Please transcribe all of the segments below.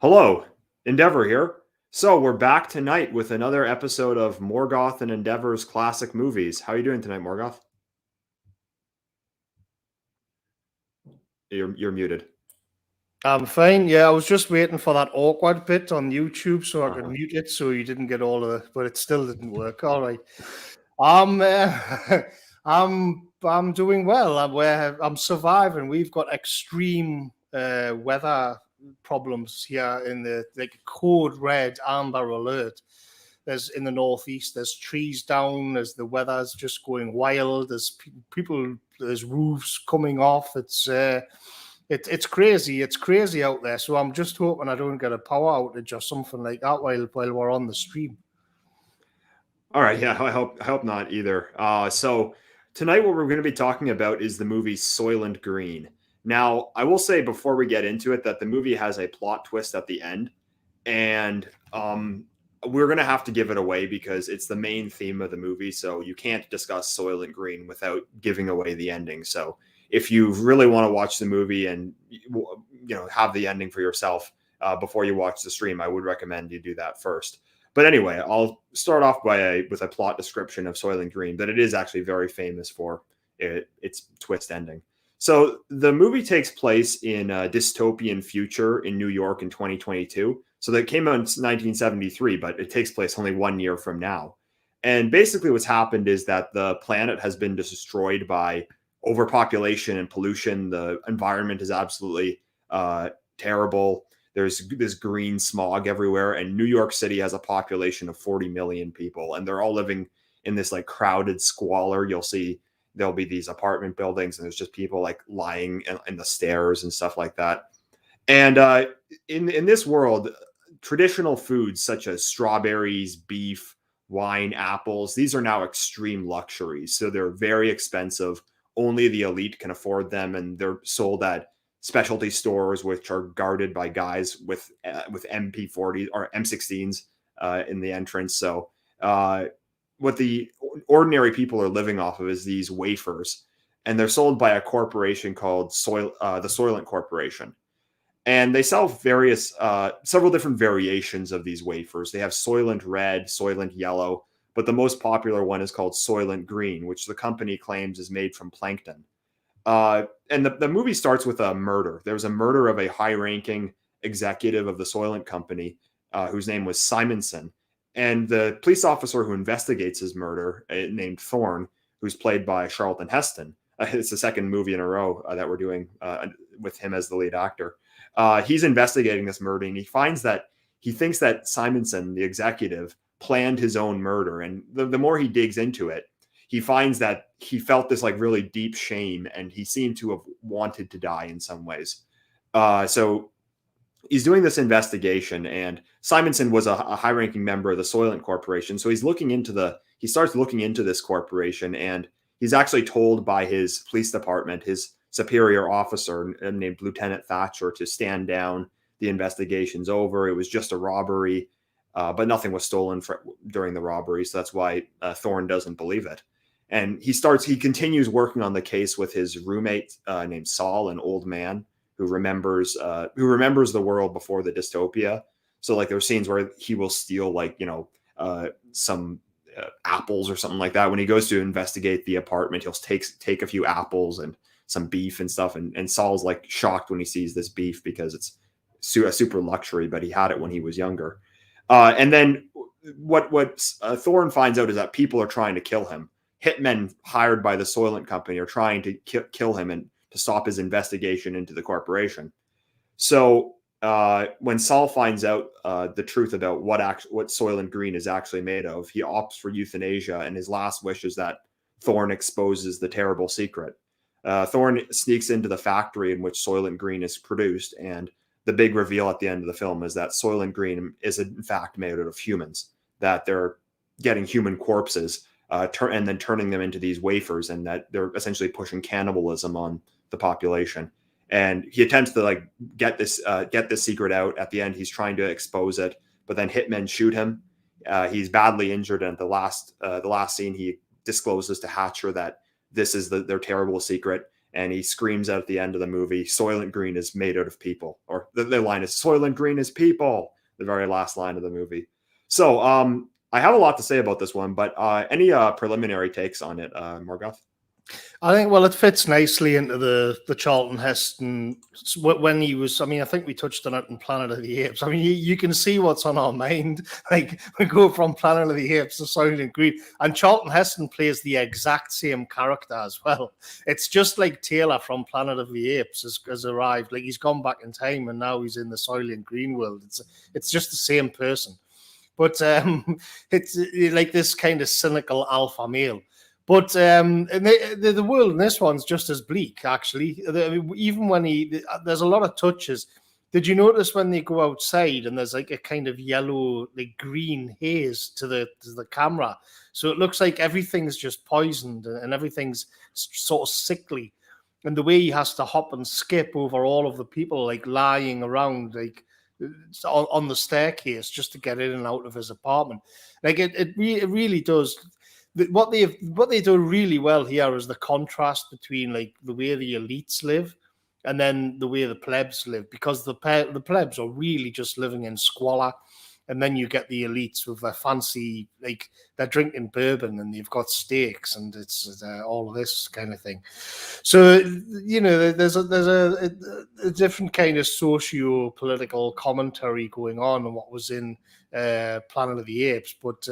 Hello, Endeavour here. So we're back tonight with another episode of Morgoth and Endeavour's classic movies. How are you doing tonight, Morgoth? You're muted. I'm fine. Yeah, I was just waiting for that awkward bit on YouTube so I could Uh-huh. mute it so you didn't get all of it, but it still didn't work. All right. I'm I'm doing well. I'm surviving. We've got extreme weather problems here in the code red amber alert. There's in the northeast. There's trees down. There's the weather's just going wild. There's people. There's roofs coming off. It's crazy. It's crazy out there. So I'm just hoping I don't get a power outage or something like that while we're on the stream. All right, yeah, I hope not either. So tonight what we're going to be talking about is the movie Soylent Green. Now, I will say before we get into it that the movie has a plot twist at the end, and we're going to have to give it away because it's the main theme of the movie. So you can't discuss Soylent Green without giving away the ending. So if you really want to watch the movie and have the ending for yourself before you watch the stream, I would recommend you do that first. But anyway, I'll start off with a plot description of Soylent Green that it is actually very famous for its twist ending. So the movie takes place in a dystopian future in New York in 2022. So that came out in 1973, but it takes place only 1 year from now. And basically what's happened is that the planet has been destroyed by overpopulation and pollution. The environment is absolutely terrible. There's this green smog everywhere, and New York City has a population of 40 million people, and they're all living in this like crowded squalor. You'll see there'll be these apartment buildings, and there's just people like lying in the stairs and stuff like that. And in this world, traditional foods such as strawberries, beef, wine, apples, these are now extreme luxuries. So they're very expensive. Only the elite can afford them, and they're sold at specialty stores, which are guarded by guys with MP40 or M16s in the entrance. So what the ordinary people are living off of is these wafers, and they're sold by a corporation called the Soylent Corporation. And they sell several different variations of these wafers. They have Soylent Red, Soylent Yellow, but the most popular one is called Soylent Green, which the company claims is made from plankton. And the movie starts with a murder. There was a murder of a high-ranking executive of the Soylent Company whose name was Simonson. And the police officer who investigates his murder, named Thorne, who's played by Charlton Heston. It's the second movie in a row that we're doing with him as the lead actor. He's investigating this murder, and he thinks that Simonson, the executive, planned his own murder. And the more he digs into it, he finds that he felt this like really deep shame, and he seemed to have wanted to die in some ways. So he's doing this investigation, and Simonson was a high-ranking member of the Soylent Corporation. So he starts looking into this corporation, and he's actually told by his police department, his superior officer named Lieutenant Thatcher, to stand down. The investigation's over. It was just a robbery, but nothing was stolen during the robbery. So that's why Thorne doesn't believe it. And he continues working on the case with his roommate named Saul, an old man who remembers the world before the dystopia. So like there are scenes where he will steal some apples or something like that. When he goes to investigate the apartment, he'll take a few apples and some beef and stuff. And Saul's like shocked when he sees this beef because it's a super luxury, but he had it when he was younger. And then what Thorne finds out is that people are trying to kill him. Hitmen hired by the Soylent Company are trying to kill him and to stop his investigation into the corporation. So when Saul finds out the truth about what Soylent Green is actually made of, he opts for euthanasia, and his last wish is that Thorne exposes the terrible secret. Thorne sneaks into the factory in which Soylent Green is produced, and the big reveal at the end of the film is that Soylent Green is in fact made out of humans, that they're getting human corpses and then turning them into these wafers, and that they're essentially pushing cannibalism on the population. And he attempts to get this secret out. At the end, he's trying to expose it, but then hitmen shoot him. He's badly injured, and at the last scene, he discloses to Hatcher that this is their terrible secret. and he screams out at the end of the movie, Soylent Green is made out of people. Or the line is, Soylent Green is people, the very last line of the movie. So I have a lot to say about this one, but any preliminary takes on it, Morgoth? I think, well, it fits nicely into the Charlton Heston when he was. I mean, I think we touched on it in Planet of the Apes. I mean, you can see what's on our mind. Like, we go from Planet of the Apes to Soylent Green, and Charlton Heston plays the exact same character as well. It's just like Taylor from Planet of the Apes has arrived. Like, he's gone back in time, and now he's in the Soylent Green world. It's just the same person, but it's like this kind of cynical alpha male. But and the world in this one's just as bleak, actually. Even when there's a lot of touches. Did you notice when they go outside and there's like a kind of yellow, like green haze to the camera? So it looks like everything's just poisoned and everything's sort of sickly. And the way he has to hop and skip over all of the people like lying around like on the staircase just to get in and out of his apartment. Like it really does. What they do really well here is the contrast between like the way the elites live and then the way the plebs live, because the plebs are really just living in squalor, and then you get the elites with their fancy, like they're drinking bourbon and they've got steaks and it's all of this kind of thing. So you know, there's a different kind of socio-political commentary going on what was in Planet of the Apes, but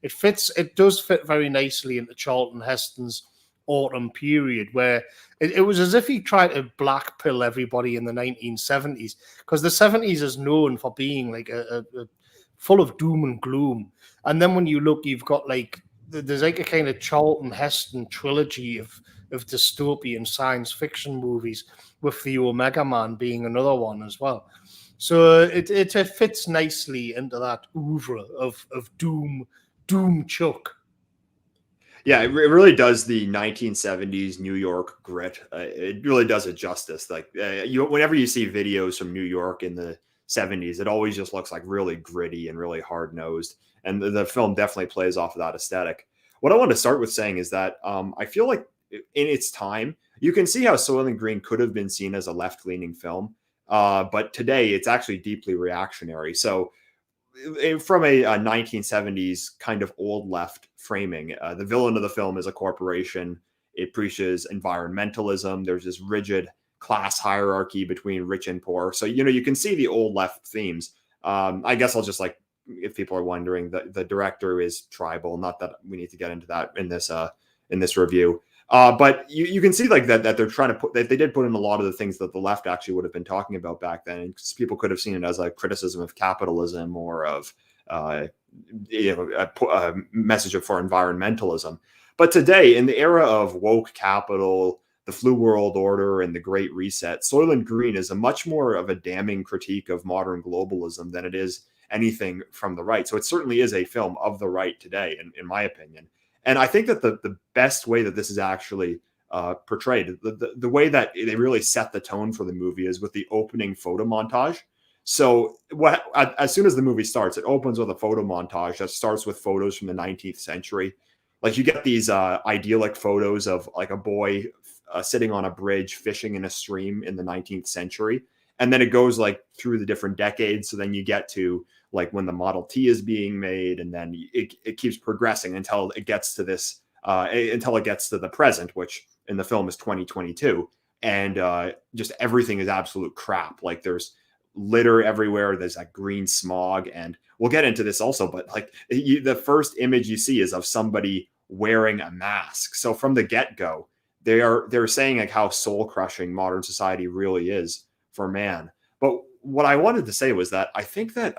it does fit very nicely into Charlton Heston's autumn period, where it was as if he tried to black pill everybody in the 1970s, because the 70s is known for being like a full of doom and gloom. And then when you look, you've got like there's like a kind of Charlton Heston trilogy of dystopian science fiction movies, with the Omega Man being another one as well. So it fits nicely into that oeuvre of doom Chuck. Yeah, it really does the 1970s New York grit. It really does it justice. Like whenever you see videos from New York in the 70s, it always just looks like really gritty and really hard nosed. And the film definitely plays off of that aesthetic. What I want to start with saying is that I feel like in its time, you can see how Soylent Green could have been seen as a left leaning film. But today it's actually deeply reactionary. So from a 1970s kind of old left framing, the villain of the film is a corporation. It preaches environmentalism. There's this rigid class hierarchy between rich and poor. So, you know, you can see the old left themes. I guess I'll just like, if people are wondering, the director is tribal. Not that we need to get into that in this review. But you can see like that they're trying to put that they did put in a lot of the things that the left actually would have been talking about back then. And people could have seen it as a criticism of capitalism or of a message for environmentalism. But today, in the era of woke capital, the flu world order, and the Great Reset, Soylent Green is a much more of a damning critique of modern globalism than it is anything from the right. So it certainly is a film of the right today, in my opinion. And I think that the best way that this is actually portrayed, the way that they really set the tone for the movie is with the opening photo montage. So as soon as the movie starts, it opens with a photo montage that starts with photos from the 19th century. Like you get these idyllic photos of like a boy sitting on a bridge fishing in a stream in the 19th century. And then it goes like through the different decades. So then you get to like when the Model T is being made, and then it keeps progressing until it gets to this, until it gets to the present, which in the film is 2022. And just everything is absolute crap. Like there's litter everywhere. There's that green smog. And we'll get into this also, but like the first image you see is of somebody wearing a mask. So from the get-go, they're saying like how soul-crushing modern society really is for man. But what I wanted to say was that I think that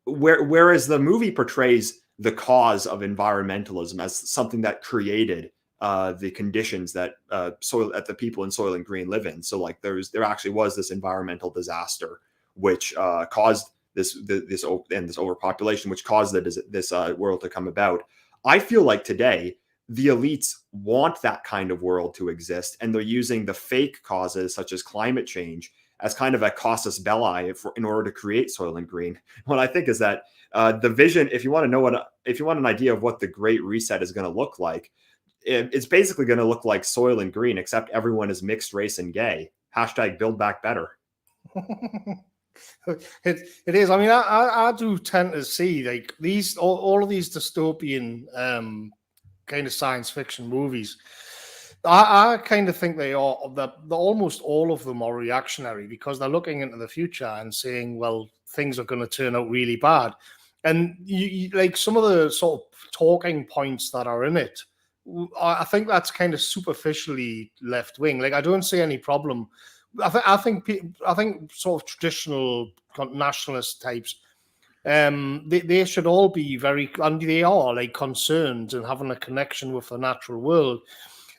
whereas the movie portrays the cause of environmentalism as something that created the conditions that the people in Soylent Green live in. So like there actually was this environmental disaster which caused this overpopulation, which caused this world to come about. I feel like today the elites want that kind of world to exist, and they're using the fake causes such as climate change as kind of a casus belli in order to create Soylent Green. What I think is that the vision, if you want an idea of what the Great Reset is going to look like, it's basically going to look like Soylent Green, except everyone is mixed race and gay. Hashtag Build Back Better. It is. I mean, I do tend to see like these all of these dystopian kind of science fiction movies. I kind of think they are that almost all of them are reactionary because they're looking into the future and saying, well, things are going to turn out really bad. And you like some of the sort of talking points that are in it, I think that's kind of superficially left wing. Like I don't see any problem. I think sort of traditional nationalist types, they should all be very, and they are like concerned and having a connection with the natural world.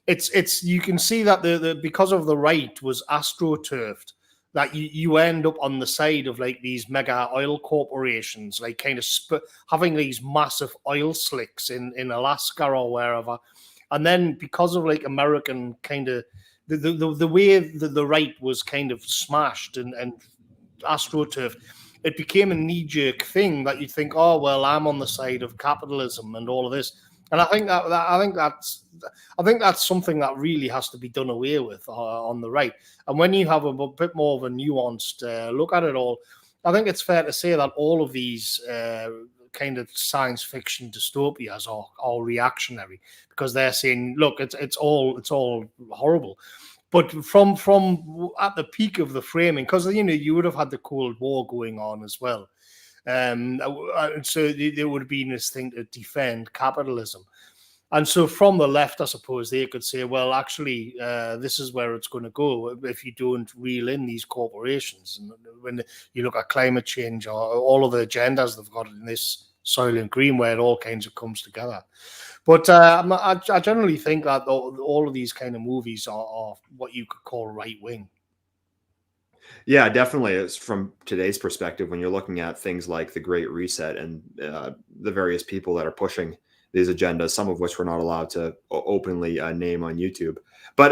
It's you can see that the because of the right was astroturfed, that you end up on the side of like these mega oil corporations, like kind of having these massive oil slicks in Alaska or wherever, and then because of like American kind of the way the right was kind of smashed and astroturfed, it became a knee-jerk thing that you think, oh well, I'm on the side of capitalism and all of this. And I think that's something that really has to be done away with on the right. And when you have a bit more of a nuanced look at it all, I think it's fair to say that all of these kind of science fiction dystopias are reactionary because they're saying, look, it's all horrible. But from at the peak of the framing, because you would have had the Cold War going on as well. So there would have been this thing to defend capitalism. And so from the left, I suppose they could say, well, actually, this is where it's going to go if you don't reel in these corporations. And when you look at climate change or all of the agendas they've got in this Soylent Green, where it all kinds of comes together. But I generally think that all of these kind of movies are what you could call right-wing. Yeah, definitely. It's from today's perspective, when you're looking at things like the Great Reset and the various people that are pushing these agendas, some of which we're not allowed to openly name on YouTube. But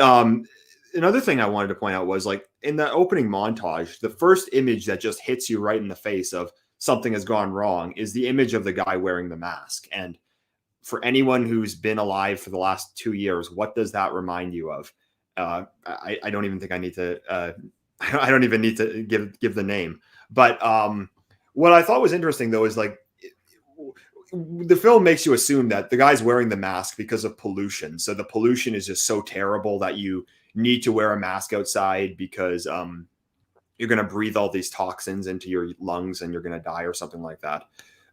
another thing I wanted to point out was, like, in the opening montage, the first image that just hits you right in the face of something has gone wrong is the image of the guy wearing the mask. And for anyone who's been alive for the last 2 years, what does that remind you of? I don't even think I need to... I don't even need to give the name. But what I thought was interesting, though, is like the film makes you assume that the guy's wearing the mask because of pollution. So the pollution is just so terrible that you need to wear a mask outside because you're going to breathe all these toxins into your lungs and you're going to die or something like that.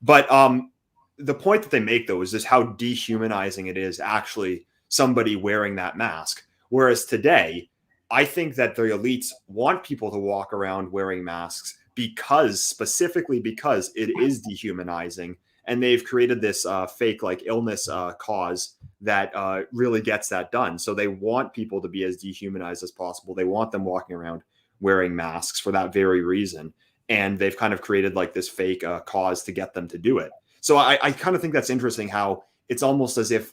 But the point that they make, though, is just how dehumanizing it is actually somebody wearing that mask. Whereas today, I think that the elites want people to walk around wearing masks specifically because it is dehumanizing. And they've created this fake like illness cause that really gets that done. So they want people to be as dehumanized as possible. They want them walking around wearing masks for that very reason. And they've kind of created like this fake cause to get them to do it. So I kind of think that's interesting how it's almost as if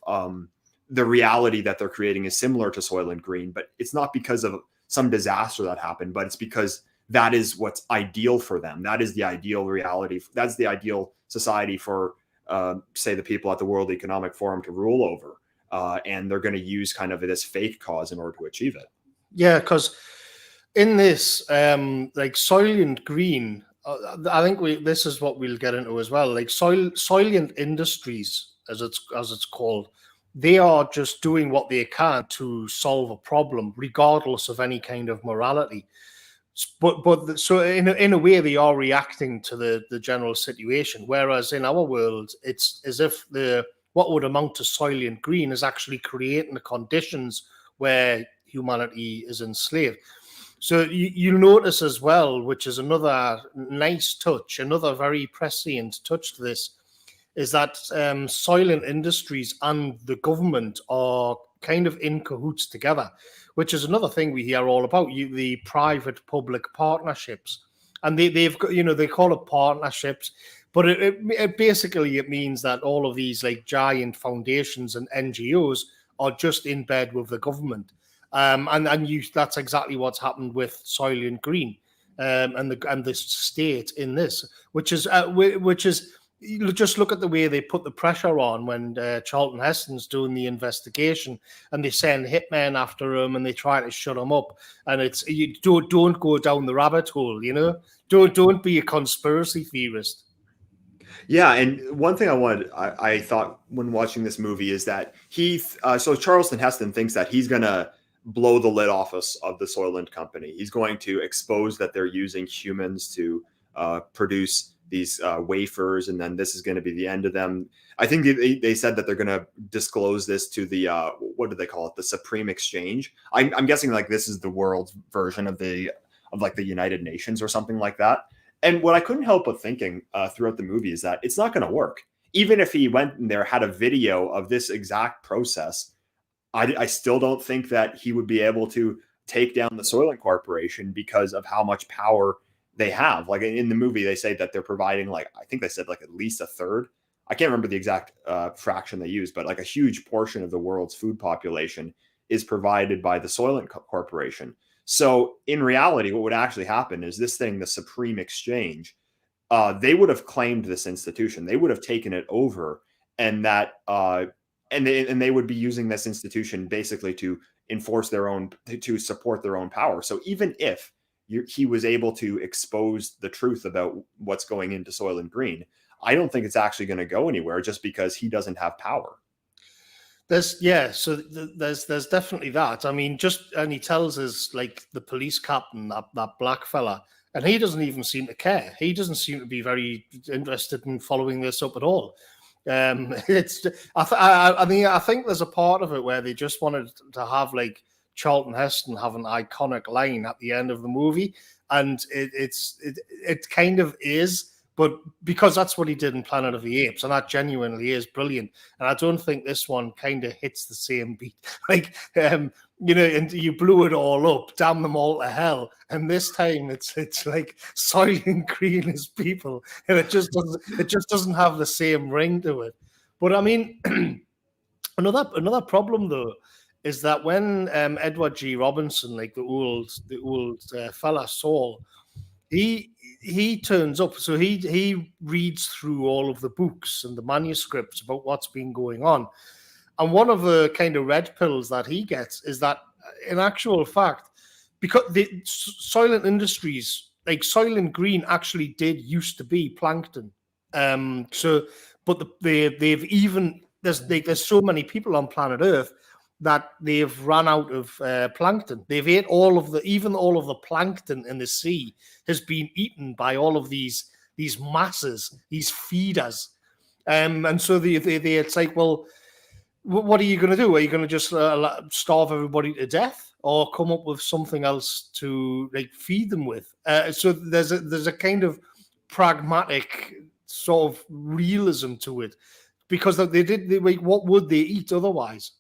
the reality that they're creating is similar to Soylent Green, but it's not because of some disaster that happened, but it's because that is what's ideal for them. That is the ideal reality. That's the ideal society for, say, the people at the World Economic Forum to rule over. And they're going to use kind of this fake cause in order to achieve it. Yeah, because in this, like Soylent Green, I think this is what we'll get into as well. Like Soylent Industries, as it's called, they are just doing what they can to solve a problem, regardless of any kind of morality. But so in a way, they are reacting to the general situation. Whereas in our world, it's as if what would amount to Soylent Green is actually creating the conditions where humanity is enslaved. So you'll notice as well, which is another nice touch, another very prescient touch to this, is that Soylent Industries and the government are kind of in cahoots together, which is another thing we hear all about, the private-public partnerships. And they've got, they call it partnerships, but it basically means that all of these like giant foundations and NGOs are just in bed with the government. That's exactly what's happened with Soylent Green and the state in this, which is you just look at the way they put the pressure on when Charlton Heston's doing the investigation, and they send hitmen after him and they try to shut him up. And it's you don't go down the rabbit hole, you know. Don't be a conspiracy theorist. Yeah, and one thing I thought when watching this movie is that so Charlton Heston thinks that he's gonna blow the lid off of the Soylent Company. He's going to expose that they're using humans to produce these wafers, and then this is going to be the end of them. I think they said that they're going to disclose this to the what do they call it? The Supreme Exchange. I'm guessing like this is the world's version of like the United Nations or something like that. And what I couldn't help but thinking throughout the movie is that it's not going to work. Even if he went in there, had a video of this exact process, I still don't think that he would be able to take down the Soylent Corporation because of how much power they have. Like in the movie, they say that they're providing I think they said at least a third. I can't remember the exact fraction they used, but like a huge portion of the world's food population is provided by the Soylent Corporation. So in reality, what would actually happen is this thing, the Supreme Exchange, they would have claimed this institution. They would have taken it over, and that and they would be using this institution basically to enforce to support their own power. So even if he was able to expose the truth about what's going into Soylent Green, I don't think it's actually going to go anywhere just because he doesn't have power. There's definitely that. I mean, and he tells us like the police captain, that black fella, and he doesn't even seem to care. He doesn't seem to be very interested in following this up at all. I think there's a part of it where they just wanted to have like Charlton Heston have an iconic line at the end of the movie, and it kind of is. But because that's what he did in Planet of the Apes, and that genuinely is brilliant. And I don't think this one kind of hits the same beat. Like, and you blew it all up, damn them all to hell. And this time it's like Soylent Green is people, and it just doesn't have the same ring to it. But I mean, another problem though is that when Edward G. Robinson, like the old fella Saul, he turns up, so he reads through all of the books and the manuscripts about what's been going on. And one of the kind of red pills that he gets is that, in actual fact, because the Soylent Industries, like Soylent Green, actually did used to be plankton. But they've even there's so many people on planet Earth that they've run out of plankton. They've ate all of the plankton in the sea has been eaten by all of these masses, these feeders. And so it's like, well, what are you going to do? Are you going to just starve everybody to death, or come up with something else to like feed them with? So there's a kind of pragmatic sort of realism to it, because what would they eat otherwise?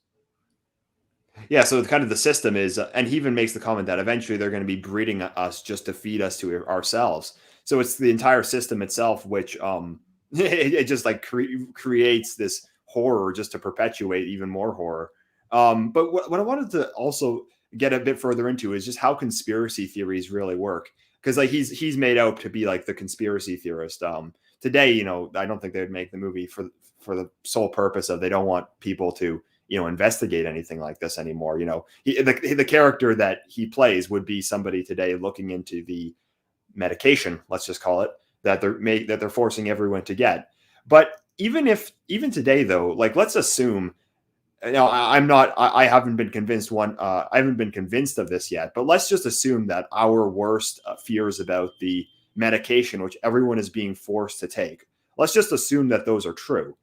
Yeah, so kind of the system is, and he even makes the comment that eventually they're going to be breeding us just to feed us to ourselves. So it's the entire system itself, which it just like creates this horror just to perpetuate even more horror. But what I wanted to also get a bit further into is just how conspiracy theories really work, because like he's made out to be like the conspiracy theorist. Today, I don't think they would make the movie for the sole purpose of they don't want people to investigate anything like this anymore. The character that he plays would be somebody today looking into the medication, let's just call it, that they're forcing everyone to get. But even today though, like let's assume, I haven't been convinced I haven't been convinced of this yet, but let's just assume that our worst fears about the medication, which everyone is being forced to take, let's just assume that those are true.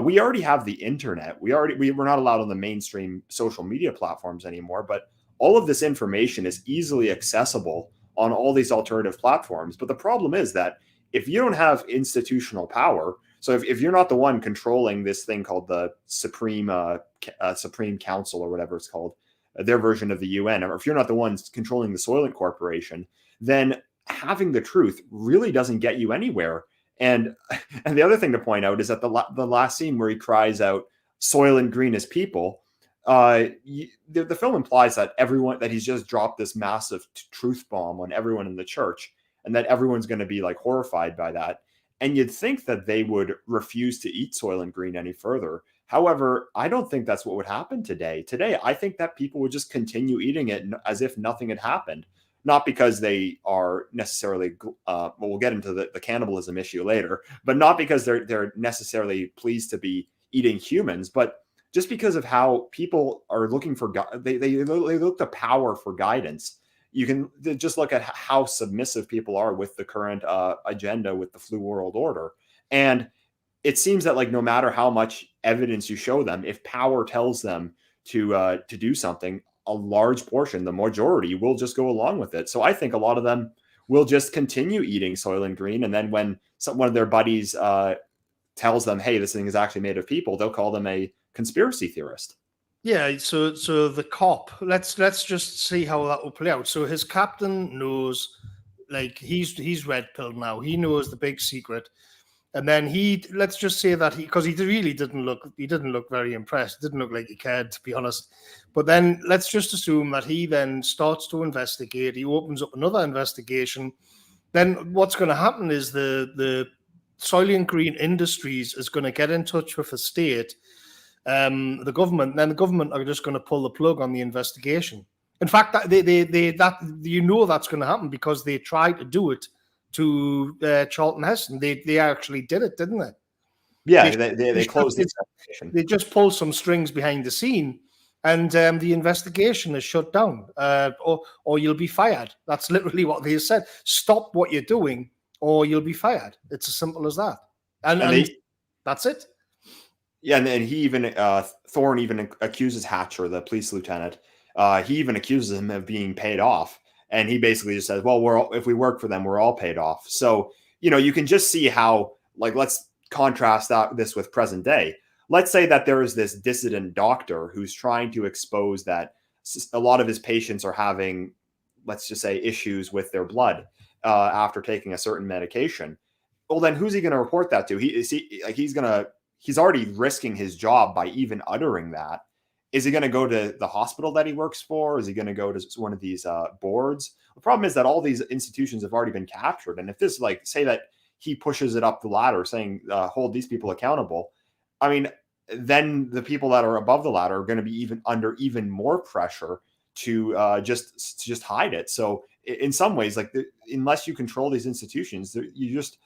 We already have the internet. We're not allowed on the mainstream social media platforms anymore, but all of this information is easily accessible on all these alternative platforms. But the problem is that if you don't have institutional power, so if you're not the one controlling this thing called the Supreme Council or whatever it's called, their version of the UN, or if you're not the ones controlling the Soylent Corporation, then having the truth really doesn't get you anywhere. And the other thing to point out is that the last scene where he cries out "Soylent Green is people," the film implies that he's just dropped this massive truth bomb on everyone in the church, and that everyone's going to be like horrified by that. And you'd think that they would refuse to eat Soylent Green any further. However, I don't think that's what would happen today. Today, I think that people would just continue eating it as if nothing had happened. Not because they are necessarily, well, we'll get into the cannibalism issue later, but not because they're necessarily pleased to be eating humans, but just because of how people are looking for, they look to power for guidance. You can just look at how submissive people are with the current agenda with the flu world order. And it seems that like no matter how much evidence you show them, if power tells them to do something, a large portion, the majority, will just go along with it. So I think a lot of them will just continue eating Soylent Green, and then when one of their buddies tells them, "Hey, this thing is actually made of people," they'll call them a conspiracy theorist. Yeah, so the cop, let's just see how that will play out. So his captain knows, like he's red pilled now. He knows the big secret. And then let's just say that because he really didn't look very impressed. Didn't look like he cared, to be honest. But then let's just assume that he then starts to investigate. He opens up another investigation. Then what's going to happen is the Soylent Green Industries is going to get in touch with the state, the government. And then the government are just going to pull the plug on the investigation. In fact, that's going to happen because they tried to do it to Charlton Heston. They actually did it, didn't they? Yeah, they closed the investigation. They just pulled some strings behind the scene, and the investigation is shut down, or you'll be fired. That's literally what they said. Stop what you're doing, or you'll be fired. It's as simple as that. And that's it. Yeah, and he even Thorne even accuses Hatcher, the police lieutenant. He even accuses him of being paid off. And he basically just says, well, if we work for them, we're all paid off. So, you can just see how, like, let's contrast this with present day. Let's say that there is this dissident doctor who's trying to expose that a lot of his patients are having, let's just say, issues with their blood after taking a certain medication. Well, then who's he going to report that to? He's already risking his job by even uttering that. Is he going to go to the hospital that he works for? Is he going to go to one of these boards? The problem is that all these institutions have already been captured. And if this, like, say that he pushes it up the ladder saying, hold these people accountable, I mean, then the people that are above the ladder are going to be under even more pressure to just hide it. So in some ways, like unless you control these institutions, you just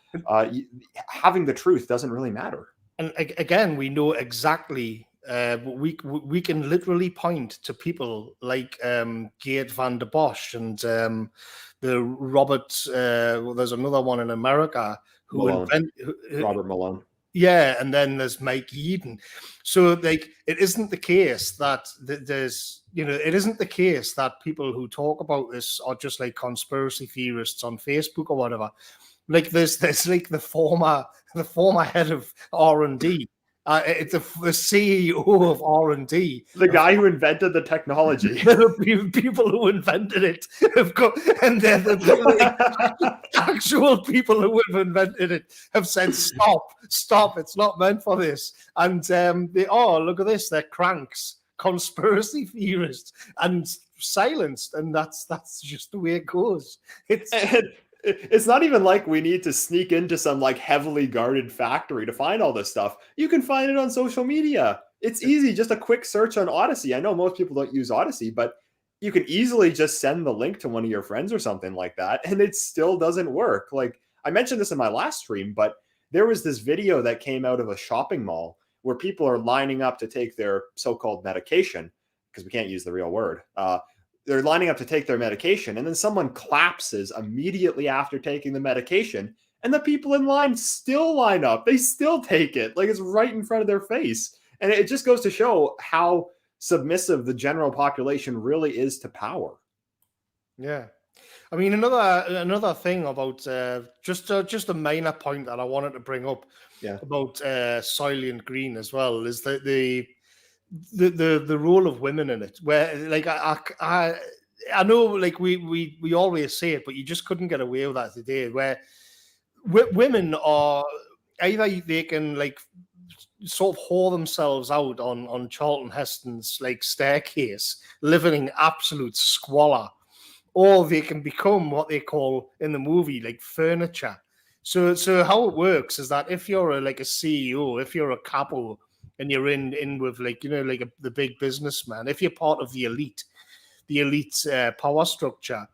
having the truth doesn't really matter. And again, we know exactly. We can literally point to people like Geert van der Bosch and the Robert. There's another one in America Robert Malone. Yeah, and then there's Mike Eden. So like, it isn't the case that it isn't the case that people who talk about this are just like conspiracy theorists on Facebook or whatever. Like there's like the former head of R&D. It's the CEO of R&D, the guy who invented the technology. The people who invented it have got, and they're the actual people who have invented it have said, "Stop! It's not meant for this." And look at this, they're cranks, conspiracy theorists, and silenced. And that's just the way it goes. It's not even like we need to sneak into some like heavily guarded factory to find all this stuff. You can find it on social media. It's easy, just a quick search on Odysee. I know most people don't use Odysee, but you can easily just send the link to one of your friends or something like that, and it still doesn't work. Like I mentioned this in my last stream, but there was this video that came out of a shopping mall where people are lining up to take their so-called medication, because we can't use the real word. They're lining up to take their medication, and then someone collapses immediately after taking the medication, and the people in line still line up. They still take it. Like it's right in front of their face. And it just goes to show how submissive the general population really is to power. Yeah. I mean, another thing about just a minor point that I wanted to bring up about Soylent Green as well is that the role of women in it, where like I know like we always say it, but you just couldn't get away with that today, where women are either they can like sort of whore themselves out on Charlton Heston's like staircase, living in absolute squalor, or they can become what they call in the movie like furniture. So how it works is that if you're like a CEO, if you're a capo, and you're in with like the big businessman, if you're part of the elite power structure,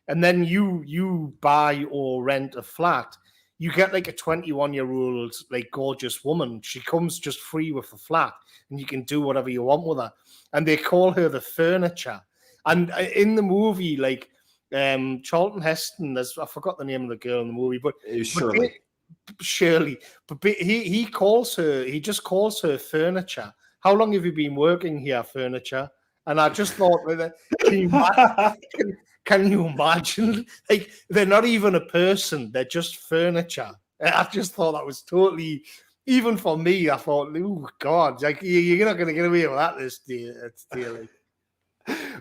and then you buy or rent a flat, you get like a 21-year-old like gorgeous woman. She comes just free with the flat, and you can do whatever you want with her. And they call her the furniture. And in the movie, like Charlton Heston, I forgot the name of the girl in the movie, but Shirley, but he just calls her furniture. How long have you been working here, furniture? And I just thought, can you imagine? Like, they're not even a person; they're just furniture. I just thought that was totally, even for me. I thought, oh God, like you're not going to get away with that this dearly.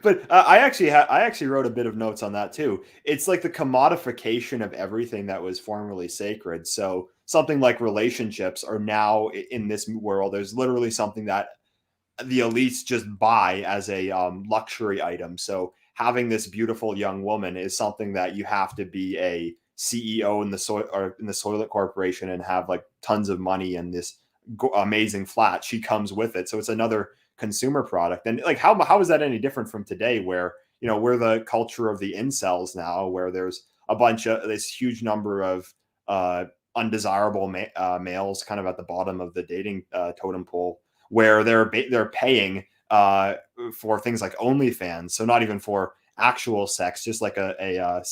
But I actually wrote a bit of notes on that too. It's like the commodification of everything that was formerly sacred. So something like relationships are now in this world. There's literally something that the elites just buy as a luxury item. So having this beautiful young woman is something that you have to be a CEO in the Soylent Corporation and have like tons of money and this amazing flat. She comes with it. So it's another consumer product. And like how is that any different from today, where we're the culture of the incels now, where there's a bunch of this huge number of undesirable males kind of at the bottom of the dating totem pole, where they're paying for things like OnlyFans, so not even for actual sex, just like a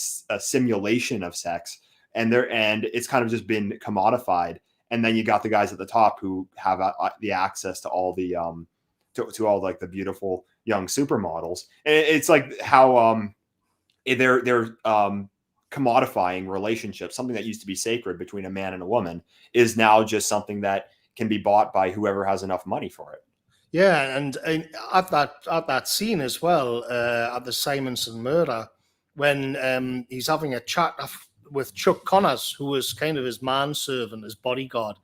simulation of sex, and it's kind of just been commodified. And then you got the guys at the top who have the access to all the to all like the beautiful young supermodels. And it's like how they're commodifying relationships. Something that used to be sacred between a man and a woman is now just something that can be bought by whoever has enough money for it. Yeah, and at that scene as well, at the Simonson murder, when he's having a chat with Chuck Connors, who was kind of his manservant, his bodyguard,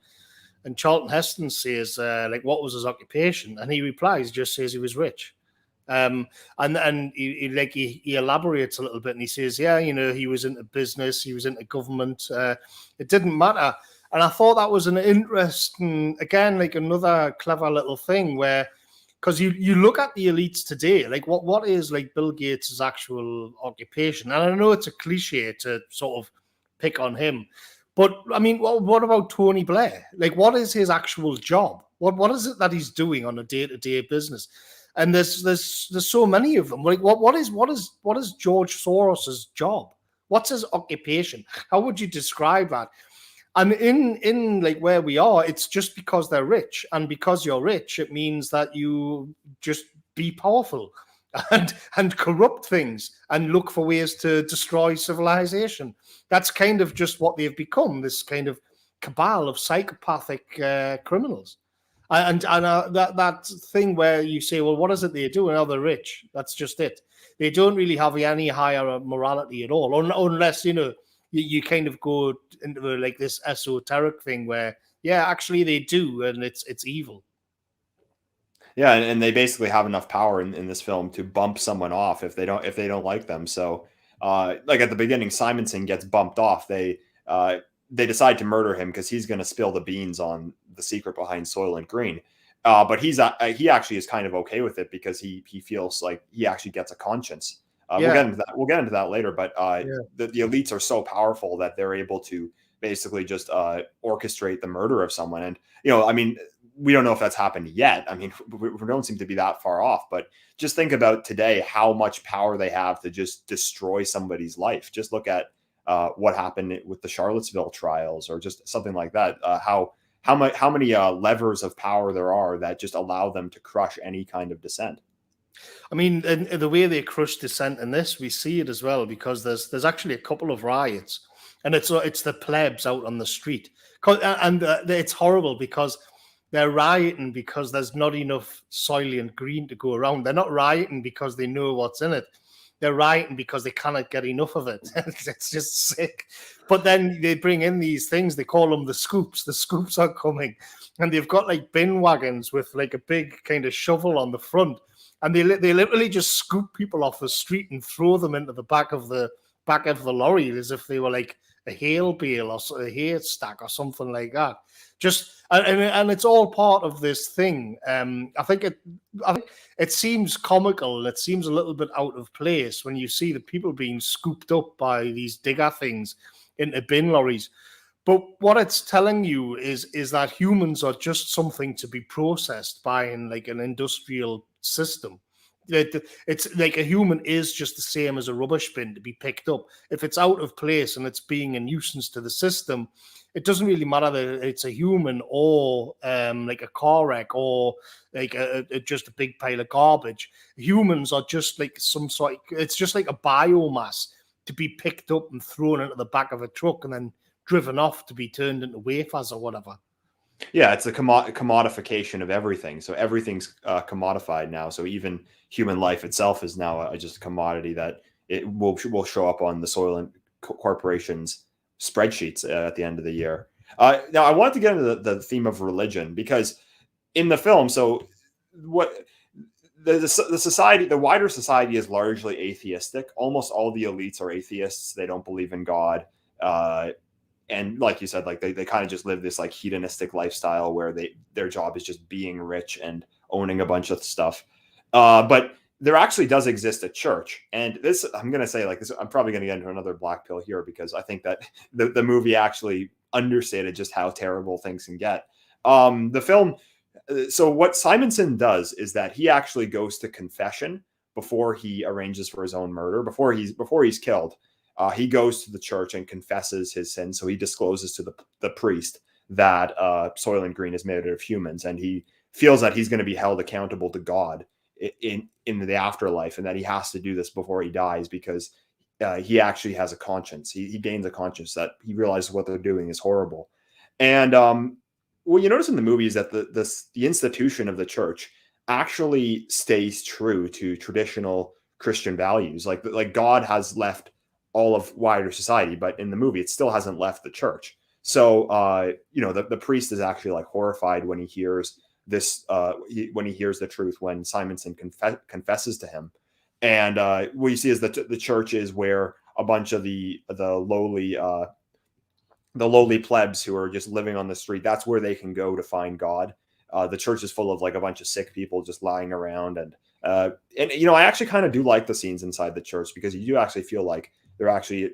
and Charlton Heston says, like, what was his occupation? And he replies, just says he was rich. And he elaborates a little bit, and he says, yeah, he was into business, he was into government. It didn't matter. And I thought that was an interesting, again, like another clever little thing where, because you look at the elites today, like what is like Bill Gates' actual occupation? And I know it's a cliche to sort of pick on him, but I mean, what about Tony Blair? Like, what is his actual job? What is it that he's doing on a day-to-day business? And there's so many of them. Like, what is George Soros's job? What's his occupation? How would you describe that? And in like where we are, it's just because they're rich, and because you're rich, it means that you just be powerful and corrupt things and look for ways to destroy civilization. That's kind of just what they've become, this kind of cabal of psychopathic criminals. And that thing where you say, well, what is it they do? And now they're rich. That's just it. They don't really have any higher morality at all, unless you kind of go into like this esoteric thing where, yeah, actually they do, and it's evil. Yeah, and they basically have enough power in this film to bump someone off if they don't like them. So, like at the beginning, Simonson gets bumped off. They decide to murder him because he's going to spill the beans on the secret behind Soylent Green. But he actually is kind of okay with it because he feels like he actually gets a conscience. We'll get into that later. But the elites are so powerful that they're able to basically just orchestrate the murder of someone. And I mean, we don't know if that's happened yet. I mean, we don't seem to be that far off. But just think about today, how much power they have to just destroy somebody's life. Just look at what happened with the Charlottesville trials, or just something like that. How many levers of power there are that just allow them to crush any kind of dissent. I mean, and the way they crush dissent in this, we see it as well, because there's actually a couple of riots, and it's the plebs out on the street, and it's horrible because they're rioting because there's not enough Soylent Green to go around. They're not rioting because they know what's in it. They're rioting because they cannot get enough of it. It's just sick. But then they bring in these things. They call them the scoops. The scoops are coming, and they've got like bin wagons with like a big kind of shovel on the front. And they literally just scoop people off the street and throw them into the back of the lorry as if they were like hail bale or a haystack or something like that. Just and it's all part of this thing. I think it seems comical and it seems a little bit out of place when you see the people being scooped up by these digger things into bin lorries. But what it's telling you is that humans are just something to be processed by an industrial system. It's like a human is just the same as a rubbish bin to be picked up. If it's out of place and it's being a nuisance to the system, it doesn't really matter that it's a human or like a car wreck or like just a big pile of garbage. Humans are just like it's just like a biomass to be picked up and thrown into the back of a truck and then driven off to be turned into wafers or whatever. Yeah, it's a commodification of everything. So everything's commodified now. So even human life itself is now just a commodity that it will show up on the Soylent Corporation's spreadsheets at the end of the year. Now, I wanted to get into the theme of religion because in the film, so what the society, the wider society is largely atheistic. Almost all the elites are atheists. They don't believe in God. And like you said, like they kind of just live this like hedonistic lifestyle where their job is just being rich and owning a bunch of stuff. But there actually does exist a church. And this, I'm going to say like this, I'm probably going to get into another black pill here because I think that the movie actually understated just how terrible things can get. The film, so what Simonson does is that he actually goes to confession before he arranges for his own murder, before he's killed. He goes to the church and confesses his sin. So he discloses to the priest that Soylent Green is made out of humans, and he feels that he's going to be held accountable to God in the afterlife, and that he has to do this before he dies because he actually has a conscience. He gains a conscience that he realizes what they're doing is horrible. And what you notice in the movie is that the institution of the church actually stays true to traditional Christian values. Like God has left all of wider society, but in the movie it still hasn't left the church. So the priest is actually like horrified when he hears this when he hears the truth when Simonson confesses to him. And what you see is that the church is where a bunch of the lowly plebs who are just living on the street, that's where they can go to find God. The church is full of like a bunch of sick people just lying around, and I actually kind of do like the scenes inside the church because you do actually feel like they're actually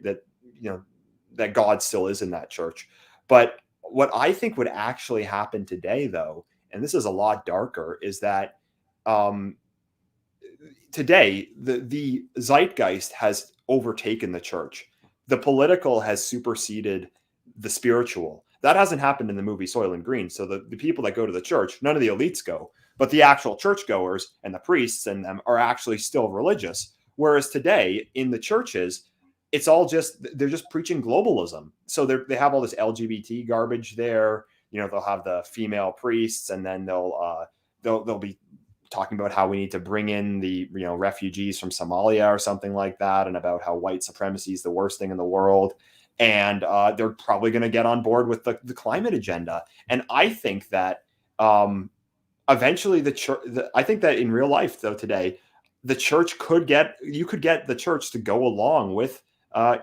that God still is in that church. But what I think would actually happen today, though, and this is a lot darker, is that today the zeitgeist has overtaken the church. The political has superseded the spiritual. That hasn't happened in the movie Soylent Green. So the people that go to the church, none of the elites go, but the actual churchgoers and the priests and them are actually still religious. Whereas today in the churches, it's all they're just preaching globalism. So they have all this LGBT garbage there. They'll have the female priests, and then they'll be talking about how we need to bring in the refugees from Somalia or something like that, and about how white supremacy is the worst thing in the world. And they're probably going to get on board with the climate agenda. And I think that eventually the church. I think that in real life, though, today the church you could get the church to go along with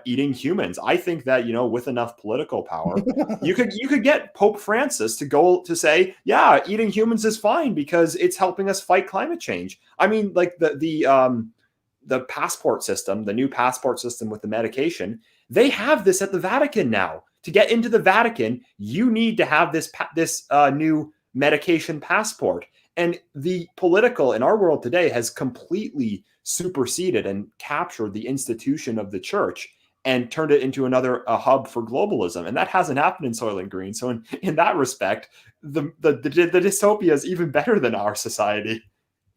eating humans. I think that with enough political power, you could get Pope Francis to go to say, yeah, eating humans is fine because it's helping us fight climate change. I mean, like the passport system, the new passport system with the medication, they have this at the Vatican now. To get into the Vatican, you need to have this new medication passport. And the political in our world today has completely superseded and captured the institution of the church and turned it into a hub for globalism. And that hasn't happened in Soylent Green. So in that respect, the dystopia is even better than our society.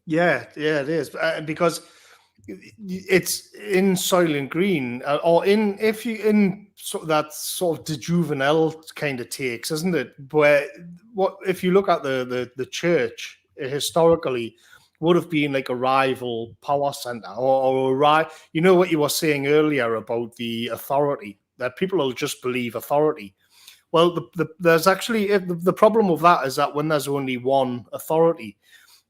Yeah, it is. Because it's in Soylent Green, or in that sort of the juvenile kind of takes, isn't it? Where if you look at the church historically would have been like a rival power center, or what you were saying earlier about the authority, that people will just believe authority. Well, there's actually the problem with that is that when there's only one authority.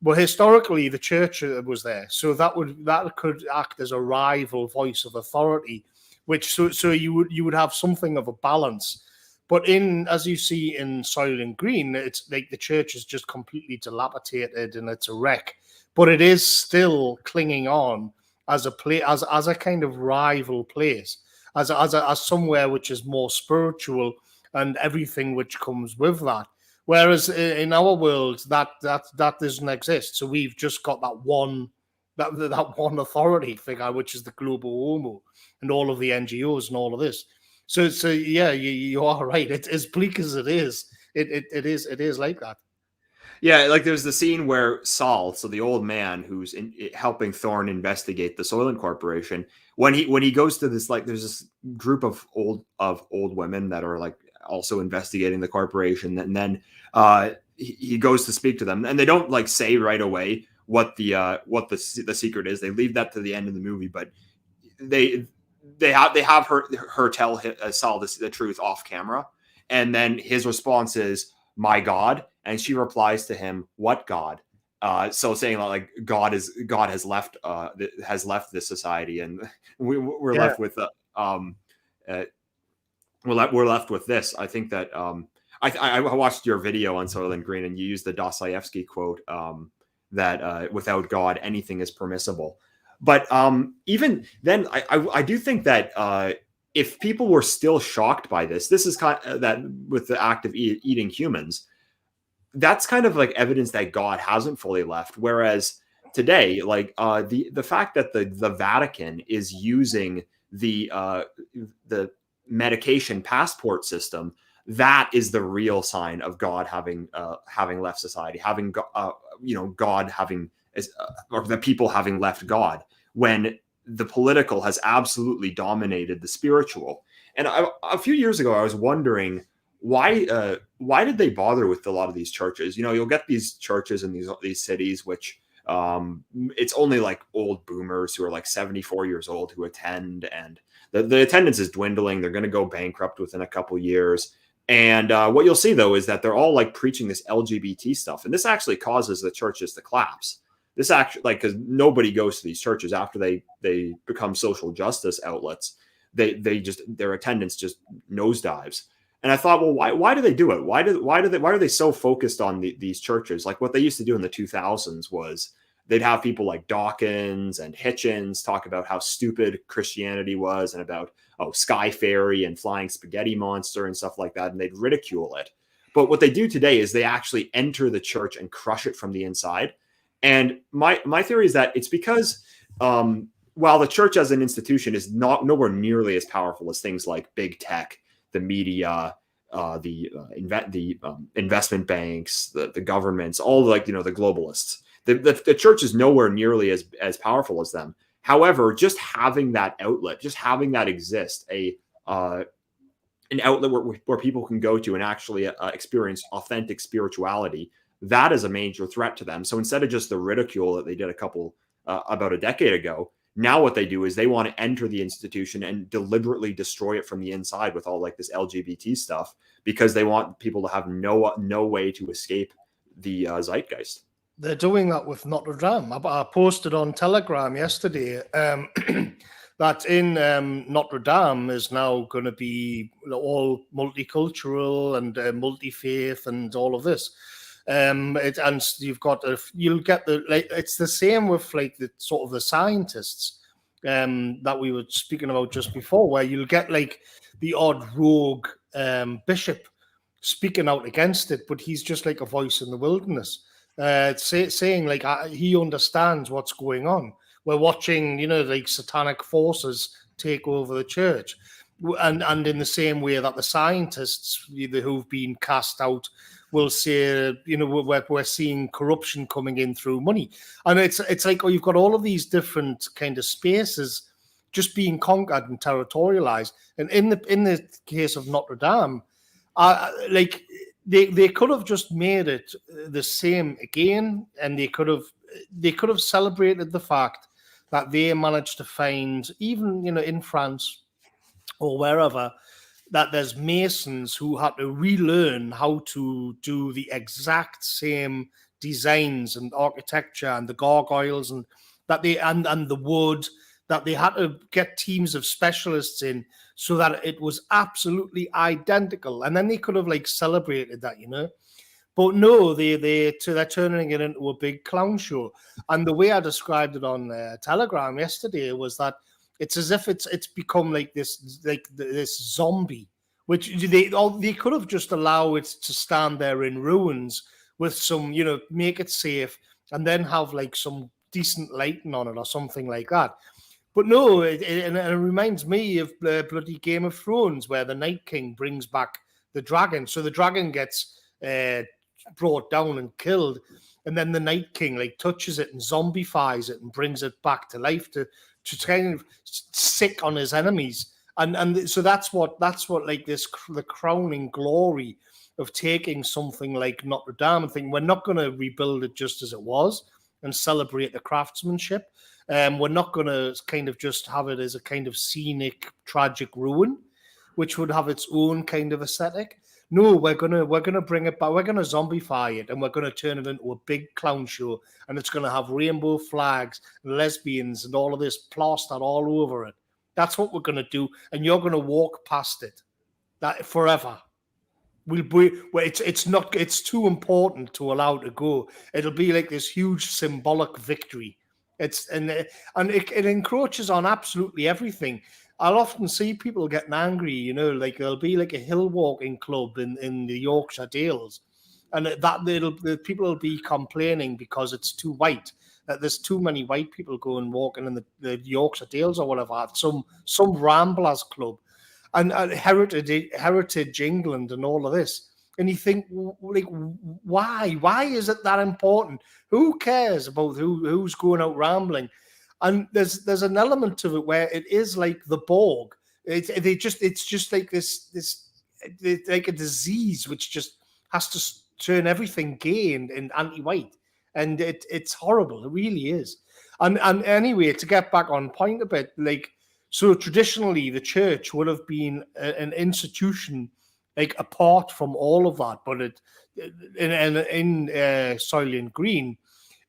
Well, historically, the church was there, so that could act as a rival voice of authority. which so you would have something of a balance. But as you see in Soylent Green, it's like the church is just completely dilapidated and it's a wreck. But it is still clinging on as a kind of rival place, as somewhere which is more spiritual and everything which comes with that. Whereas in our world, that doesn't exist. So we've just got that one authority figure, which is the global homo and all of the NGOs and all of this. So yeah, you are right. It's as bleak as it is. It is like that. Yeah, like there's the scene where Saul, so the old man who's helping Thorne investigate the Soylent Corporation, when he goes to this, like, there's this group of old women that are like also investigating the corporation, and then he goes to speak to them, and they don't like say right away what the secret is. They leave that to the end of the movie, but they have her tell Saul the truth off camera, and then his response is, "My God," and she replies to him, "What God?" So saying like God has left this society, and we're left with we're left with this. I think that I watched your video on Soylent Green, and you used the Dostoevsky quote that without God, anything is permissible. But even then, I do think that if people were still shocked by this is kind of that with the act of eating humans, that's kind of like evidence that God hasn't fully left. Whereas today, like the fact that the Vatican is using the medication passport system, that is the real sign of God having left society, having God having or the people having left God, when the political has absolutely dominated the spiritual. And a few years ago, I was wondering why did they bother with a lot of these churches? You'll get these churches in these cities, which it's only like old boomers who are like 74 years old who attend, and the attendance is dwindling. They're going to go bankrupt within a couple years. And what you'll see, though, is that they're all like preaching this LGBT stuff. And this actually causes the churches to collapse. This actually, like, because nobody goes to these churches after they become social justice outlets. Their attendance just nosedives. And I thought, well, why do they do it? Why are they so focused on these churches? Like what they used to do in the 2000s was they'd have people like Dawkins and Hitchens talk about how stupid Christianity was and about Sky Fairy and Flying Spaghetti Monster and stuff like that, and they'd ridicule it. But what they do today is they actually enter the church and crush it from the inside. And my theory is that it's because while the church as an institution is nowhere nearly as powerful as things like big tech, the media, the investment banks, the governments, all the globalists, the church is nowhere nearly as powerful as them. However, just having that outlet, just having that exist, an outlet where people can go to and actually experience authentic spirituality, that is a major threat to them. So instead of just the ridicule that they did about a decade ago, now what they do is they want to enter the institution and deliberately destroy it from the inside with all like this LGBT stuff, because they want people to have no way to escape the zeitgeist. They're doing that with Notre Dame. I posted on Telegram yesterday that in Notre Dame is now going to be all multicultural and multi-faith and all of this. And you'll get it's the same with like the sort of the scientists that we were speaking about just before, where you'll get like the odd rogue bishop speaking out against it, but he's just like a voice in the wilderness, saying like he understands what's going on. We're watching, like satanic forces take over the church, and in the same way that the scientists who've been cast out will say, we're seeing corruption coming in through money. And it's like, you've got all of these different kind of spaces just being conquered and territorialized. And in the case of Notre Dame, they could have just made it the same again, and they could have celebrated the fact that they managed to find, even in France or wherever, that there's masons who had to relearn how to do the exact same designs and architecture and the gargoyles and the wood that they had to get teams of specialists in so that it was absolutely identical. And then they could have like celebrated that, you know. But no, they're turning it into a big clown show. And the way I described it on Telegram yesterday was that it's as if it's become like this zombie, which they could have just allowed it to stand there in ruins with some, you know, make it safe and then have like some decent lighting on it or something like that. But no, it reminds me of bloody Game of Thrones, where the Night King brings back the dragon. So the dragon gets brought down and killed, and then the Night King like touches it and zombifies it and brings it back to life to kind of sick on his enemies. And so that's what like this the crowning glory of taking something like Notre Dame and thinking we're not going to rebuild it just as it was and celebrate the craftsmanship. We're not going to kind of just have it as a kind of scenic, tragic ruin, which would have its own kind of aesthetic. No, we're gonna bring it back. We're gonna zombify it, and we're gonna turn it into a big clown show, and it's gonna have rainbow flags, and lesbians, and all of this plastered all over it. That's what we're gonna do, and you're gonna walk past it, that forever. It's too important to allow it to go. It'll be like this huge symbolic victory. And it encroaches on absolutely everything. I'll often see people getting angry, you know, like there'll be like a hill walking club in the Yorkshire Dales, and the people will be complaining because it's too white, that there's too many white people going walking in the Yorkshire Dales or whatever, some Ramblers club, and Heritage England and all of this. And you think, like, why is it that important? Who cares about who's going out rambling? And there's an element of it where it is like the Borg. It's just like this like a disease which just has to turn everything gay and anti-white, and it's horrible. It really is. And anyway, to get back on point a bit, like, so traditionally the church would have been an institution like apart from all of that, but in Soylent Green,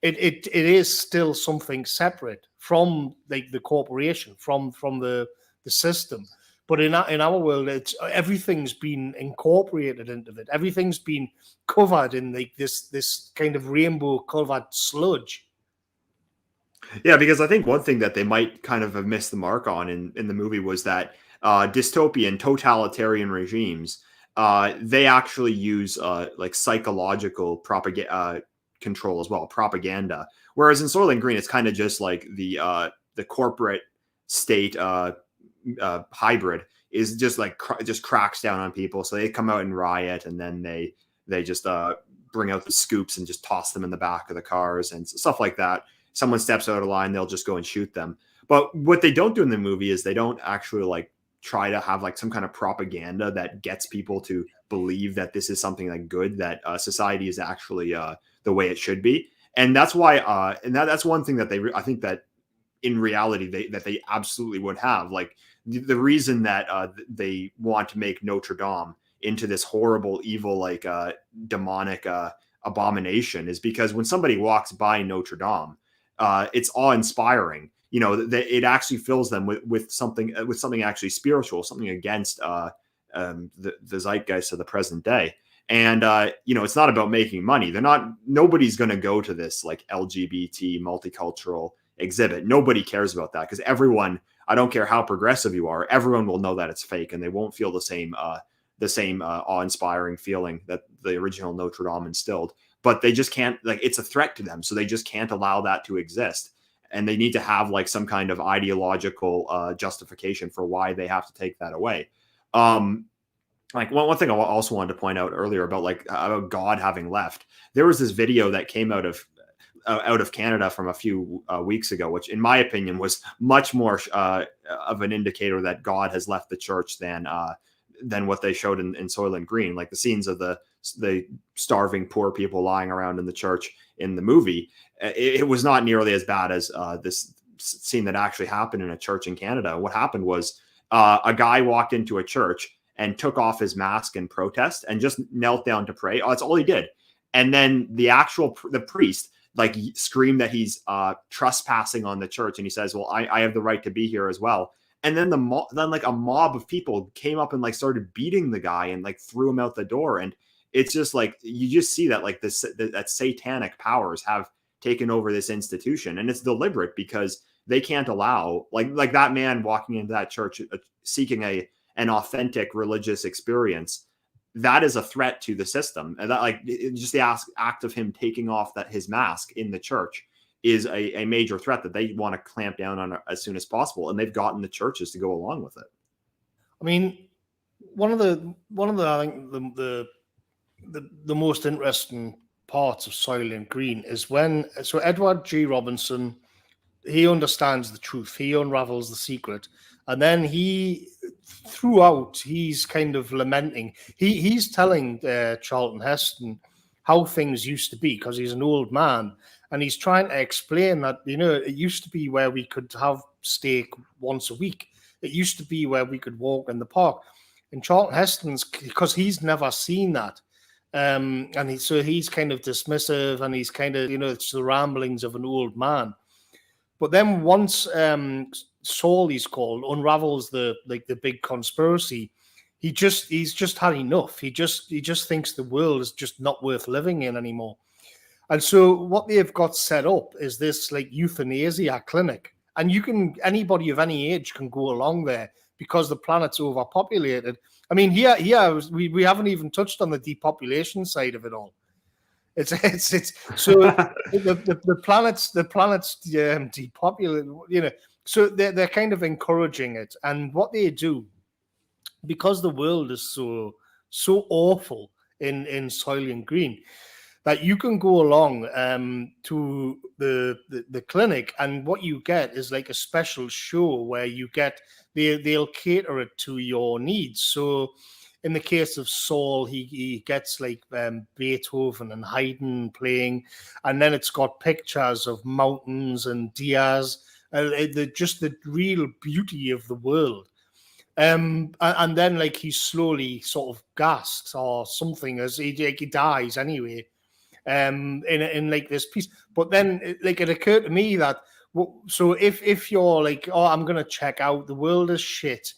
it is still something separate from like the corporation, from the system. But in our world, everything's been incorporated into it. Everything's been covered in like this kind of rainbow covered sludge. Yeah, because I think one thing that they might kind of have missed the mark on in the movie was that dystopian totalitarian regimes, they actually use like psychological propaganda control as well, propaganda. Whereas in Soylent Green, it's kind of just like the corporate state hybrid is just like just cracks down on people. So they come out and riot, and then they just bring out the scoops and just toss them in the back of the cars and stuff like that. Someone steps out of line, they'll just go and shoot them. But what they don't do in the movie is they don't actually like try to have like some kind of propaganda that gets people to believe that this is something like good, that society is actually the way it should be. And that's why, and that's one thing that I think that in reality they absolutely would have. Like the reason that they want to make Notre Dame into this horrible, evil, like demonic abomination is because when somebody walks by Notre Dame, it's awe-inspiring. You know, it actually fills them with something actually spiritual, something against the zeitgeist of the present day. And you know, it's not about making money. Nobody's going to go to this like LGBT multicultural exhibit. Nobody cares about that, because everyone, I don't care how progressive you are, everyone will know that it's fake, and they won't feel the same awe-inspiring feeling that the original Notre Dame instilled. But they just can't, like, it's a threat to them, so they just can't allow that to exist. And they need to have like some kind of ideological justification for why they have to take that away. Like one thing I also wanted to point out earlier about like about God having left. There was this video that came out of Canada from a few weeks ago, which in my opinion was much more of an indicator that God has left the church than what they showed in Soylent Green. Like the scenes of the starving poor people lying around in the church in the movie, it was not nearly as bad as this scene that actually happened in a church in Canada. What happened was a guy walked into a church and took off his mask in protest and just knelt down to pray. Oh, that's all he did. And then the priest like scream that he's trespassing on the church, and he says, well, I have the right to be here as well. And then then like a mob of people came up and like started beating the guy and like threw him out the door. And it's just like, you just see that like that satanic powers have taken over this institution, and it's deliberate because they can't allow like that man walking into that church seeking an authentic religious experience. That is a threat to the system. And that like just the act of him taking off his mask in the church is a major threat that they want to clamp down on as soon as possible. And they've gotten the churches to go along with it. I mean, one of the I think the most interesting parts of Soylent Green is when Edward G. Robinson, he understands the truth, he unravels the secret, and then he's kind of lamenting. He's telling Charlton Heston how things used to be, because he's an old man, and he's trying to explain that, it used to be where we could have steak once a week. It used to be where we could walk in the park. And Charlton Heston's, because he's never seen that, and he's kind of dismissive, and he's kind of, it's the ramblings of an old man. But then once Saul, he's called, unravels the big conspiracy, he's just had enough. He just thinks the world is just not worth living in anymore. And so what they've got set up is this like euthanasia clinic, and anybody of any age can go along there because the planet's overpopulated. I mean, here we haven't even touched on the depopulation side of it all. It's so the planet's depopulated, So they're kind of encouraging it, and what they do, because the world is so awful in Soylent Green, that you can go along to the clinic, and what you get is like a special show where they'll cater it to your needs. So in the case of Saul, he gets like Beethoven and Haydn playing, and then it's got pictures of mountains and deers, just the real beauty of the world. And then like he slowly sort of gasps or something as he dies anyway. In like this piece, but then like it occurred to me that so if you're like, oh, I'm gonna check out, the world is shit,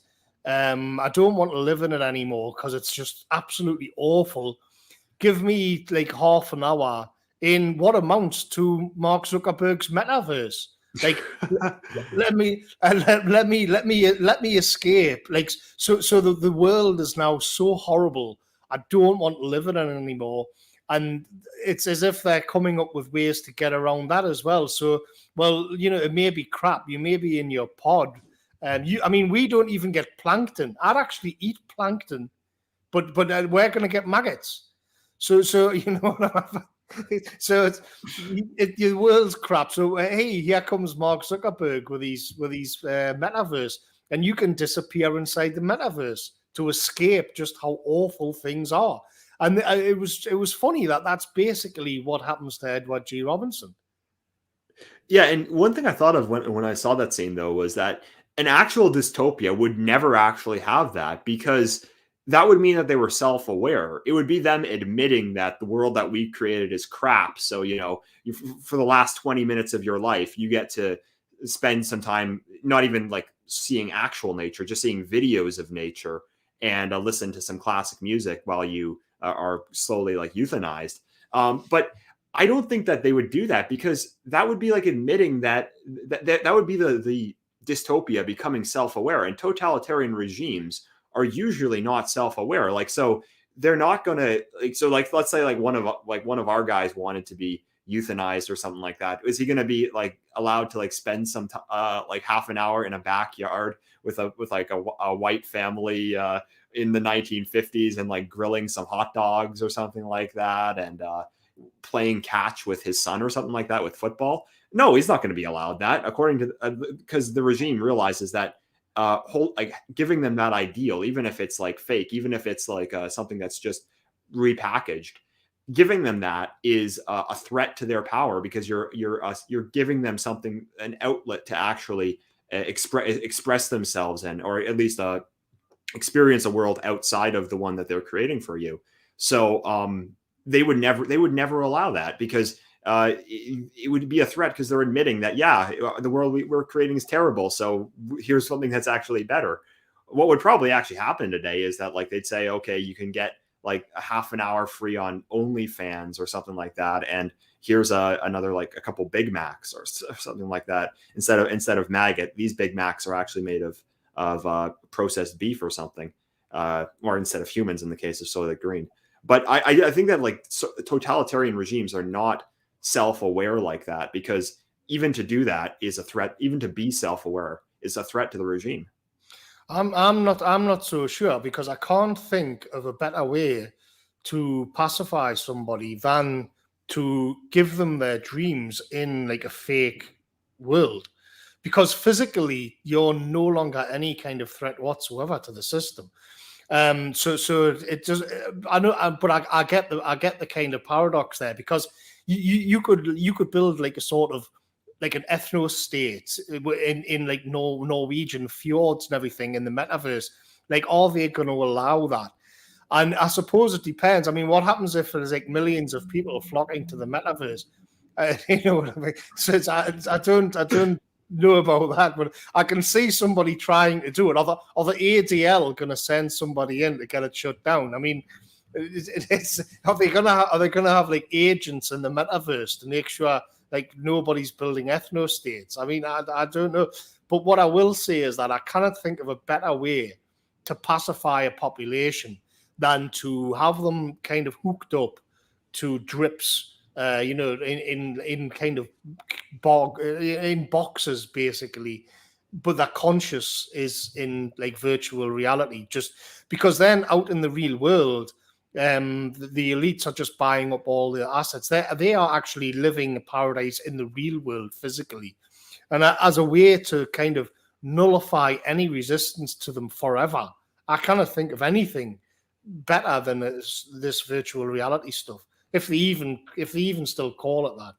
I don't want to live in it anymore because it's just absolutely awful, give me like half an hour in what amounts to Mark Zuckerberg's metaverse. Like let me escape. Like so the world is now so horrible, I don't want to live in it anymore. And it's as if they're coming up with ways to get around that as well. So, well, it may be crap. You may be in your pod. We don't even get plankton. I'd actually eat plankton, but we're going to get maggots. So so the world's crap. So hey, here comes Mark Zuckerberg with these metaverse, and you can disappear inside the metaverse to escape just how awful things are. And it was funny that's basically what happens to Edward G. Robinson. Yeah, and one thing I thought of when I saw that scene, though, was that an actual dystopia would never actually have that, because that would mean that they were self-aware. It would be them admitting that the world that we created is crap. So, for the last 20 minutes of your life, you get to spend some time not even like seeing actual nature, just seeing videos of nature and listen to some classic music while you are slowly like euthanized. But I don't think that they would do that, because that would be like admitting that would be the dystopia becoming self-aware, and totalitarian regimes are usually not self-aware. Like, so they're not going to let's say like one of our guys wanted to be euthanized or something like that. Is he going to be like allowed to like spend some like half an hour in a backyard with a white family in the 1950s and like grilling some hot dogs or something like that, and playing catch with his son or something like that with football? No, he's not going to be allowed that, according to because the regime realizes that giving them that ideal, even if it's like fake, even if it's like something that's just repackaged, giving them that is a threat to their power, because you're giving them something, an outlet to actually express themselves in, or at least experience a world outside of the one that they're creating for you. So they would never allow that, because it would be a threat because they're admitting that, yeah, the world we're creating is terrible. So here's something that's actually better. What would probably actually happen today is that like they'd say, okay, you can get like a half an hour free on OnlyFans or something like that, and here's another like a couple Big Macs or something like that. Instead of maggot, these Big Macs are actually made of processed beef or something, or instead of humans in the case of Soylent Green. But I think that like totalitarian regimes are not self-aware like that, because even to do that is a threat. Even to be self-aware is a threat to the regime. I'm not so sure, because I can't think of a better way to pacify somebody than to give them their dreams in like a fake world, because physically you're no longer any kind of threat whatsoever to the system. So it just, I know, but I get the kind of paradox there, because you could build like a sort of like an ethno state in like Norwegian fjords and everything in the metaverse. Like, are they going to allow that? And I suppose it depends. I mean, what happens if there's like millions of people flocking to the metaverse? You know what I mean? So I don't know about that, but I can see somebody trying to do it. Are the ADL going to send somebody in to get it shut down? I mean, are they gonna have like agents in the metaverse to make sure like nobody's building ethno states? I mean, I don't know. But what I will say is that I cannot think of a better way to pacify a population than to have them kind of hooked up to drips, in kind of in boxes, basically, but their conscious is in like virtual reality. Just because then out in the real world, the elites are just buying up all the assets. They are actually living a paradise in the real world physically, and as a way to kind of nullify any resistance to them forever, I cannot think of anything better than this virtual reality stuff. If they even still call it that.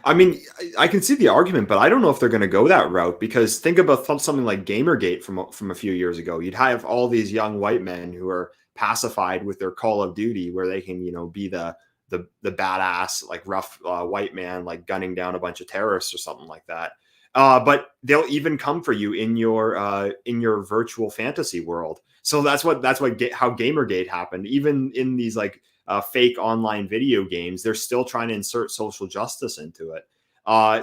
I mean, I can see the argument, but I don't know if they're going to go that route, because think about something like Gamergate from a few years ago. You'd have all these young white men who are pacified with their Call of Duty, where they can, be the badass, like rough white man, like gunning down a bunch of terrorists or something like that. But they'll even come for you in your virtual fantasy world. So that's how Gamergate happened. Even in these like fake online video games, they're still trying to insert social justice into it.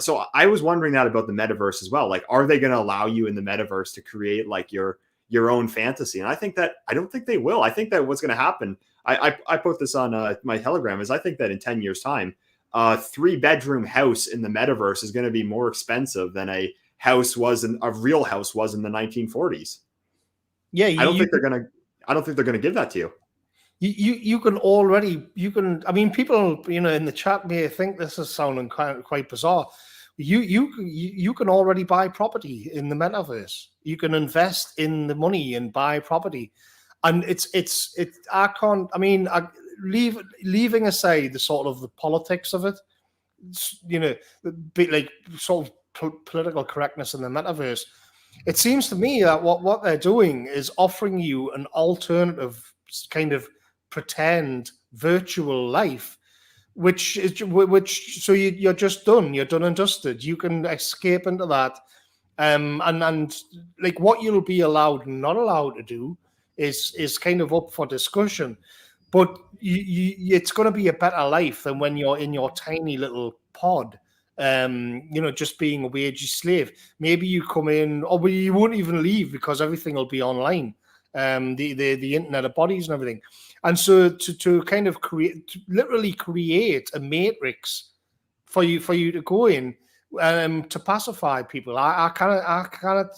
So I was wondering that about the metaverse as well. Like, are they going to allow you in the metaverse to create like your own fantasy? And I don't think they will. I think that what's going to happen, I put this on my Telegram, is I think that in 10 years time, a 3-bedroom house in the metaverse is going to be more expensive than a real house was in the 1940s. Yeah, I don't think they're going to give that to you. You can. I mean, people, in the chat may think this is sounding quite bizarre. You can already buy property in the metaverse. You can invest in the money and buy property, and I can't. I mean, leaving aside the sort of the politics of it, like sort of political correctness in the metaverse. It seems to me that what they're doing is offering you an alternative kind of pretend virtual life, which so you're just done. You're done and dusted. You can escape into that, and like what you'll be allowed and not allowed to do is kind of up for discussion. But it's going to be a better life than when you're in your tiny little pod, just being a wage slave. Maybe you come in, or you won't even leave because everything will be online. The internet of bodies and everything. And so to kind of literally create a matrix for you to go in, to pacify people. I cannot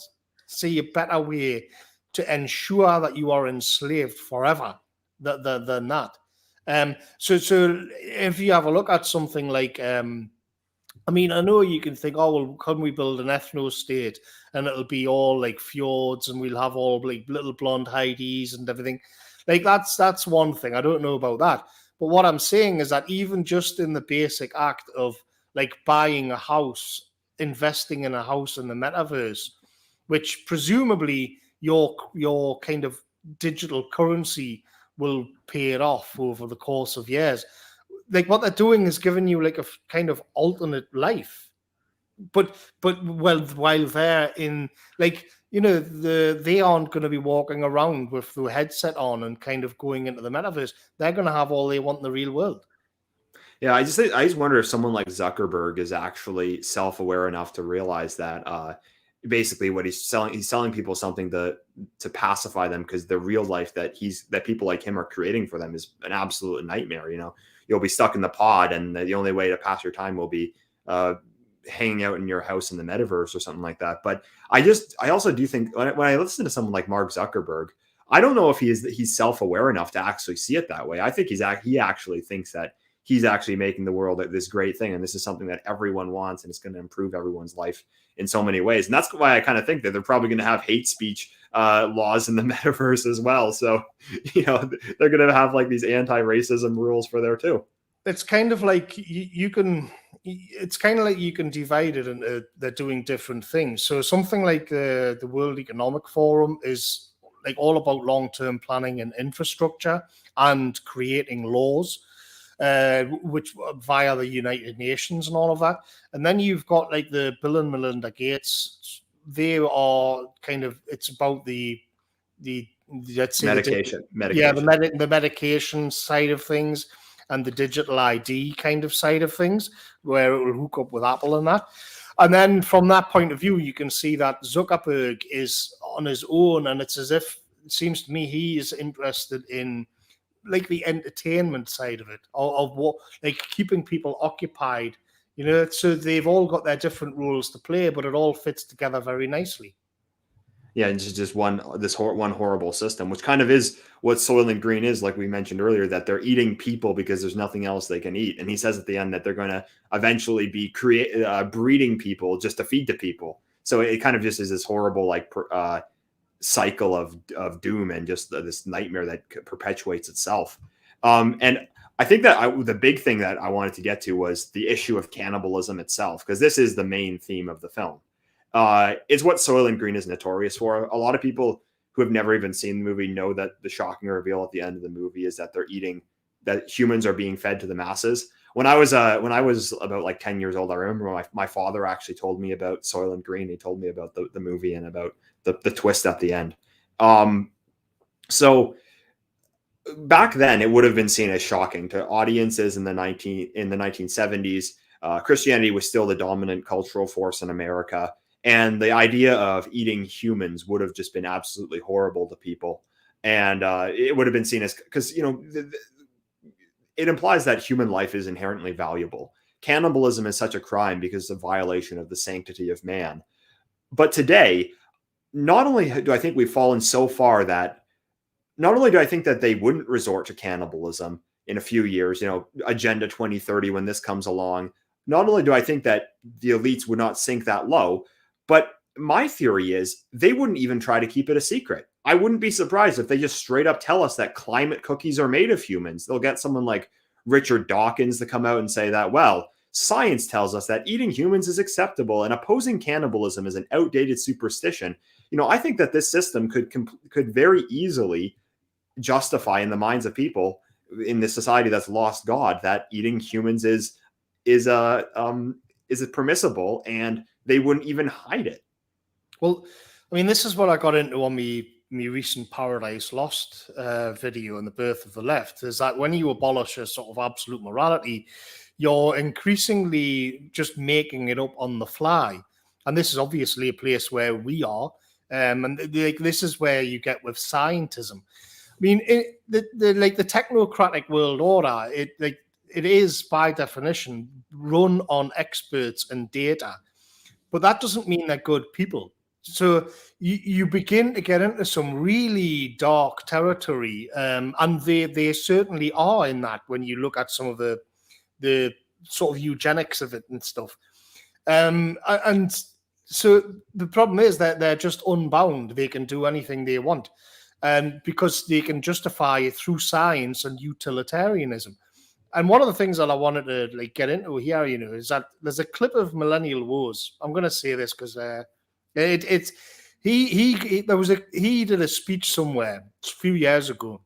see a better way to ensure that you are enslaved forever than that. So if you have a look at something like, I mean, I know you can think, oh, well, can we build an ethno state and it'll be all like fjords and we'll have all like little blonde Heidi's and everything. Like that's one thing. I don't know about that. But what I'm saying is that even just in the basic act of like buying a house, investing in a house in the metaverse, which presumably your kind of digital currency will pay it off over the course of years. like what they're doing is giving you like a kind of alternate life, but while they're in, like, you know, they aren't going to be walking around with the headset on and kind of going into the metaverse. They're going to have all they want in the real world. Yeah, I just wonder if someone like Zuckerberg is actually self-aware enough to realize that basically what he's selling people something to pacify them, because the real life that people like him are creating for them is an absolute nightmare. You know, you'll be stuck in the pod, and the only way to pass your time will be hanging out in your house in the metaverse or something like that. But I also do think when I listen to someone like Mark Zuckerberg, I don't know if he's self-aware enough to actually see it that way. I think he actually thinks that he's actually making the world this great thing, and this is something that everyone wants, and it's going to improve everyone's life in so many ways. And that's why I kind of think that they're probably going to have hate speech laws in the metaverse as well. So, you know, they're going to have like these anti-racism rules for there too. It's kind of like you can divide it into they're doing different things. So something like the World Economic Forum is like all about long-term planning and infrastructure and creating laws, which via the United Nations and all of that. And then you've got like the Bill and Melinda Gates. They are kind of, it's about the let's say medication. The medication side of things and the digital ID kind of side of things, where it will hook up with Apple and that. And then from that point of view, you can see that Zuckerberg is on his own, and it's as if, it seems to me, he is interested in like the entertainment side of it, of what, like keeping people occupied, you know. So they've all got their different roles to play, but it all fits together very nicely. Yeah, and just one horrible system, which kind of is what Soylent Green is, like we mentioned earlier, that they're eating people because there's nothing else they can eat. And he says at the end that they're going to eventually be breeding people just to feed to people. So it kind of just is this horrible like cycle of doom and just this nightmare that perpetuates itself. And I think that the big thing that I wanted to get to was the issue of cannibalism itself, because this is the main theme of the film. It's what Soylent Green is notorious for. A lot of people who have never even seen the movie know that the shocking reveal at the end of the movie is that that humans are being fed to the masses. When I was about like 10 years old, I remember my father actually told me about Soylent Green. He told me about the movie and about the twist at the end. So back then it would have been seen as shocking to audiences in the 1970s. Christianity was still the dominant cultural force in America. And the idea of eating humans would have just been absolutely horrible to people. And it would have been seen as, because, you know, it implies that human life is inherently valuable. Cannibalism is such a crime because of violation of the sanctity of man. But today, not only do I think we've fallen so far that not only do I think that they wouldn't resort to cannibalism in a few years, you know, Agenda 2030, when this comes along, not only do I think that the elites would not sink that low, but my theory is they wouldn't even try to keep it a secret. I wouldn't be surprised if they just straight up tell us that climate cookies are made of humans. They'll get someone like Richard Dawkins to come out and say that, well, science tells us that eating humans is acceptable and opposing cannibalism is an outdated superstition. You know, I think that this system could very easily justify in the minds of people in this society that's lost God that eating humans is permissible, and they wouldn't even hide it. Well, I mean, this is what I got into on my recent Paradise Lost video on the birth of the left, is that when you abolish a sort of absolute morality, you're increasingly just making it up on the fly. And this is obviously a place where we are. And this is where you get with scientism. I mean, the technocratic world order, it is by definition run on experts and data, but that doesn't mean they're good people. So you begin to get into some really dark territory, and they certainly are in that when you look at some of the sort of eugenics of it and stuff. And so the problem is that they're just unbound. They can do anything they want, because they can justify it through science and utilitarianism. And one of the things that I wanted to get into here, you know, is that there's a clip of Millennial Woes. I'm going to say this because he did a speech somewhere a few years ago,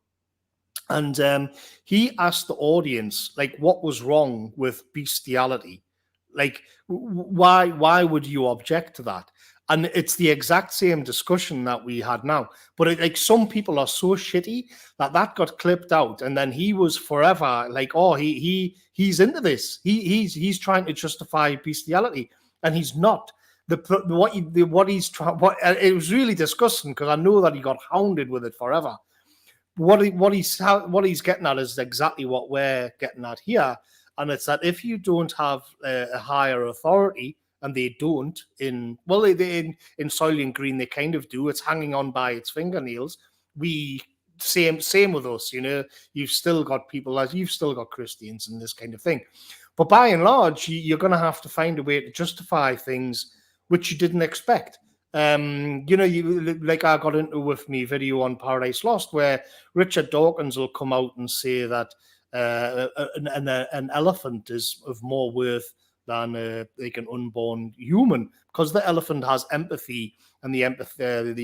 And he asked the audience, like, what was wrong with bestiality? Like, why would you object to that? And it's the exact same discussion that we had now. But like, some people are so shitty that got clipped out, and then he was forever like, oh, he's into this. He's trying to justify bestiality, and he's not. What he's trying. It was really disgusting, because I know that he got hounded with it forever. What he's getting at is exactly what we're getting at here, and it's that if you don't have a higher authority, and they don't in Soylent Green, they kind of do. It's hanging on by its fingernails. Same with us, you've still got people, you've still got Christians and this kind of thing. But by and large, you're going to have to find a way to justify things which you didn't expect. Like I got into with me video on Paradise Lost, where Richard Dawkins will come out and say that an elephant is of more worth than like an unborn human, because the elephant has empathy, and the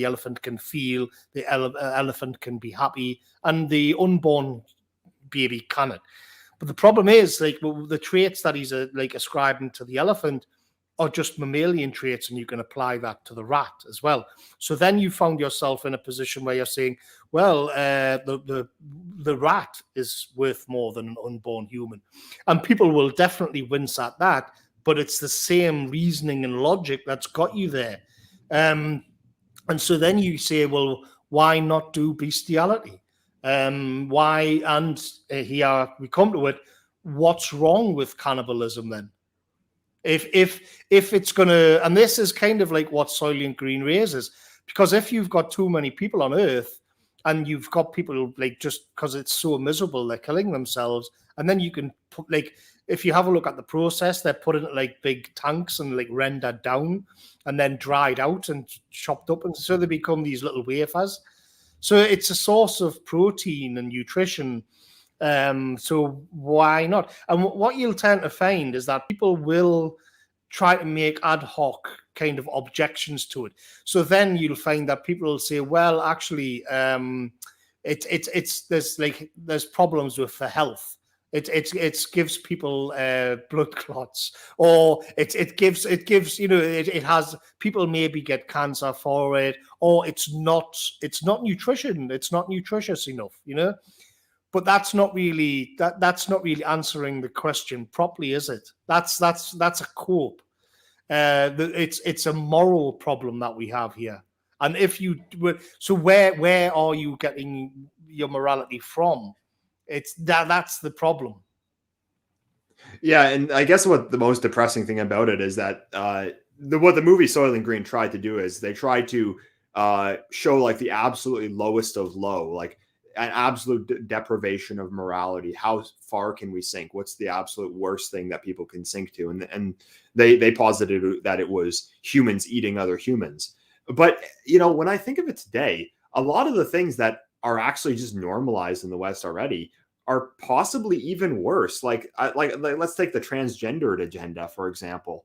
elephant can feel, the elephant can be happy, and the unborn baby cannot. But the problem is, like, the traits that he's like ascribing to the elephant are just mammalian traits, and you can apply that to the rat as well. So then you found yourself in a position where you're saying, well, the rat is worth more than an unborn human. And people will definitely wince at that, but it's the same reasoning and logic that's got you there. And so then you say, well, why not do bestiality? Why? And here we come to it. What's wrong with cannibalism then? If it's gonna, and this is kind of like what Soylent Green raises, because if you've got too many people on Earth, and you've got people, like, just because it's so miserable, they're killing themselves, and then you can put, like, if you have a look at the process, they're put in like big tanks and like rendered down, and then dried out and chopped up, and so they become these little wafers. So it's a source of protein and nutrition. So why not? And what you'll tend to find is that people will try to make ad hoc kind of objections to it. So then you'll find that people will say, well, actually, there's problems with the health. It gives people blood clots, or it gives it has, people maybe get cancer for it, or it's not nutrition, it's not nutritious enough, But that's not really answering the question properly, is it? That's a cope. It's a moral problem that we have here. And if you so where are you getting your morality from? It's that's the problem. Yeah, and I guess what the most depressing thing about it is that what the movie Soylent Green tried to do is they tried to show like the absolutely lowest of low, like an absolute deprivation of morality. How far can we sink? What's the absolute worst thing that people can sink to? And they posited that it was humans eating other humans. But when I think of it today, a lot of the things that are actually just normalized in the West already are possibly even worse. Like let's take the transgendered agenda, for example.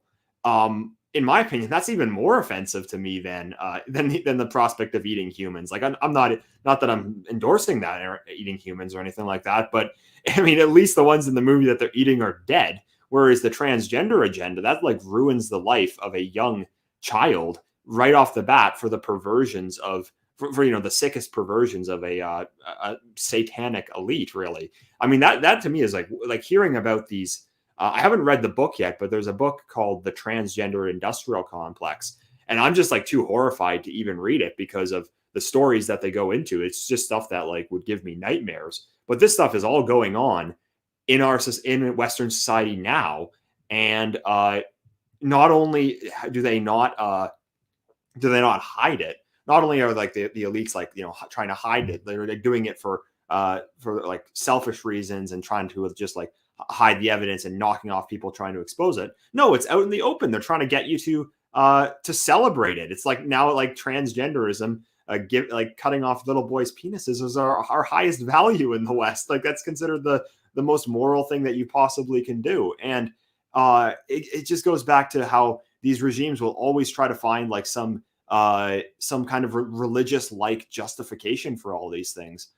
In my opinion, that's even more offensive to me than the prospect of eating humans. Like I'm not that I'm endorsing that, or eating humans or anything like that, but I mean, at least the ones in the movie that they're eating are dead. Whereas the transgender agenda, that like ruins the life of a young child right off the bat for the perversions of for the sickest perversions of a satanic elite. Really, I mean that to me is like hearing about these. I haven't read the book yet, but there's a book called The Transgender Industrial Complex, and I'm just like too horrified to even read it because of the stories that they go into. It's just stuff that like would give me nightmares. But this stuff is all going on in Western society now, and not only do they not hide it. Not only are like the elites like trying to hide it, they're like doing it for like selfish reasons and trying to just like hide the evidence and knocking off people trying to expose it. No, it's out in the open. They're trying to get you to celebrate it. It's like now like transgenderism, cutting off little boys' penises is our highest value in the West. Like that's considered the most moral thing that you possibly can do. And it just goes back to how these regimes will always try to find like some kind of religious like justification for all these things.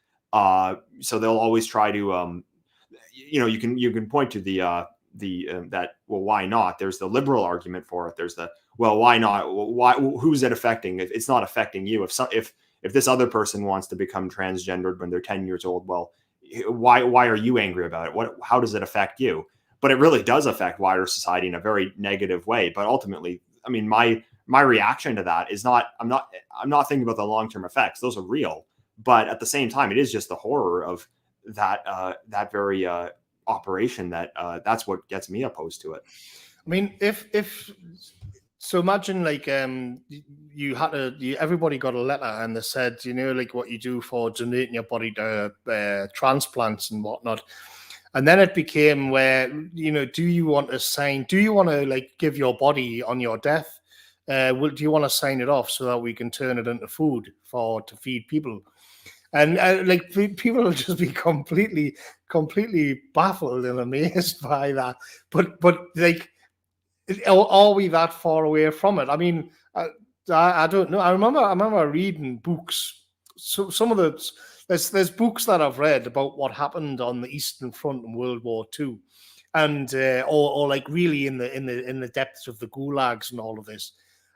So they'll always try to, you can point to that, well, why not? There's the liberal argument for it. There's the, well, why not? Why? Who's it affecting? It's not affecting you. If this other person wants to become transgendered when they're 10 years old, well, why are you angry about it? How does it affect you? But it really does affect wider society in a very negative way. But ultimately, I mean, my reaction to that is not, I'm not thinking about the long-term effects. Those are real. But at the same time, it is just the horror of that very operation that's what gets me opposed to it. I mean, if so, imagine like everybody got a letter and they said, like what you do for donating your body to transplants and whatnot. And then it became where, do you want to like give your body on your death? Do you want to sign it off so that we can turn it into food to feed people? And like people will just be completely baffled and amazed by that. But like, are we that far away from it? I mean, I don't know. I remember reading books. So some of there's books that I've read about what happened on the Eastern Front in World War II, and or like really in the depths of the gulags and all of this.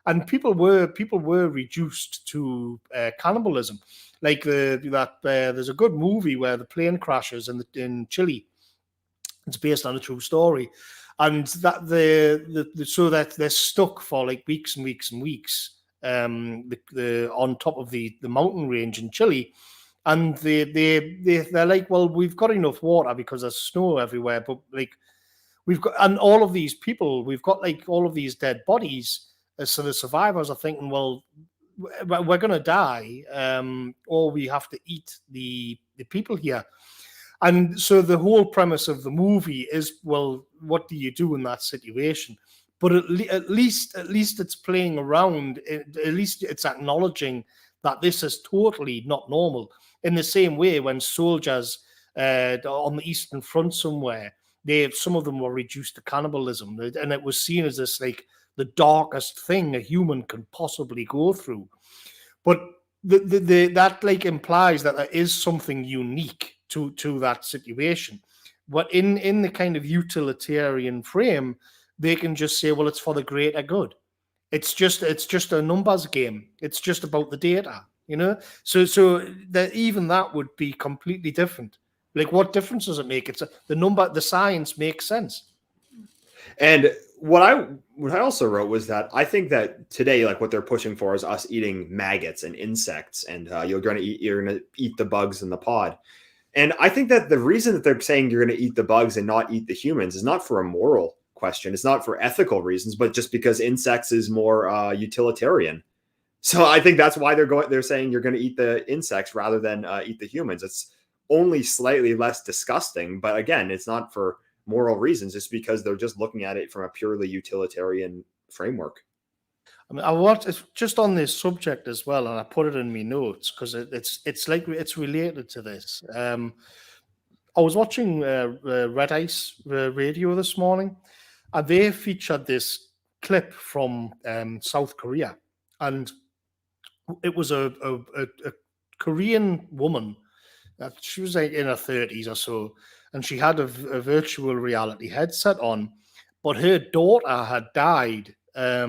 And people were reduced to cannibalism. Like there's a good movie where the plane crashes in Chile. It's based on a true story, and that so that they're stuck for like weeks and weeks and weeks on top of the mountain range in Chile, and they're like, well, we've got enough water because there's snow everywhere, but like we've got, and all of these people, we've got like all of these dead bodies. So the survivors are thinking, well, we're going to die, or we have to eat the people here. And so the whole premise of the movie is, well, what do you do in that situation? But at least it's playing around. At least it's acknowledging that this is totally not normal. In the same way, when soldiers on the Eastern Front somewhere, some of them were reduced to cannibalism, and it was seen as this like the darkest thing a human can possibly go through. But that like implies that there is something unique to that situation. But in the kind of utilitarian frame, they can just say, well, it's for the greater good. It's just a numbers game. It's just about the data, So that even that would be completely different. Like, what difference does it make? The science makes sense. And what I also wrote was that I think that today, like what they're pushing for is us eating maggots and insects, and you're going to eat the bugs in the pod. And I think that the reason that they're saying you're going to eat the bugs and not eat the humans is not for a moral question. It's not for ethical reasons, but just because insects is more utilitarian. So I think that's why they're saying you're going to eat the insects rather than eat the humans. It's only slightly less disgusting, but again, it's not for moral reasons. It's because they're just looking at it from a purely utilitarian framework. I mean, it's just on this subject as well, and I put it in my notes because it's related to this. I was watching Red Ice Radio this morning, and they featured this clip from South Korea, and it was a Korean woman. She was like in her 30s or so, and she had a virtual reality headset on, but her daughter had died. Her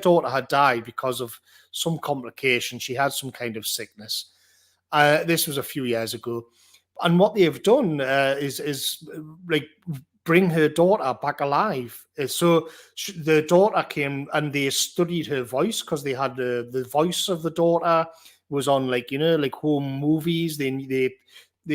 daughter had died because of some complication. She had some kind of sickness. This was a few years ago, and what they have done is like bring her daughter back alive. So the daughter came and they studied her voice because they had the voice of the daughter was on like home movies. They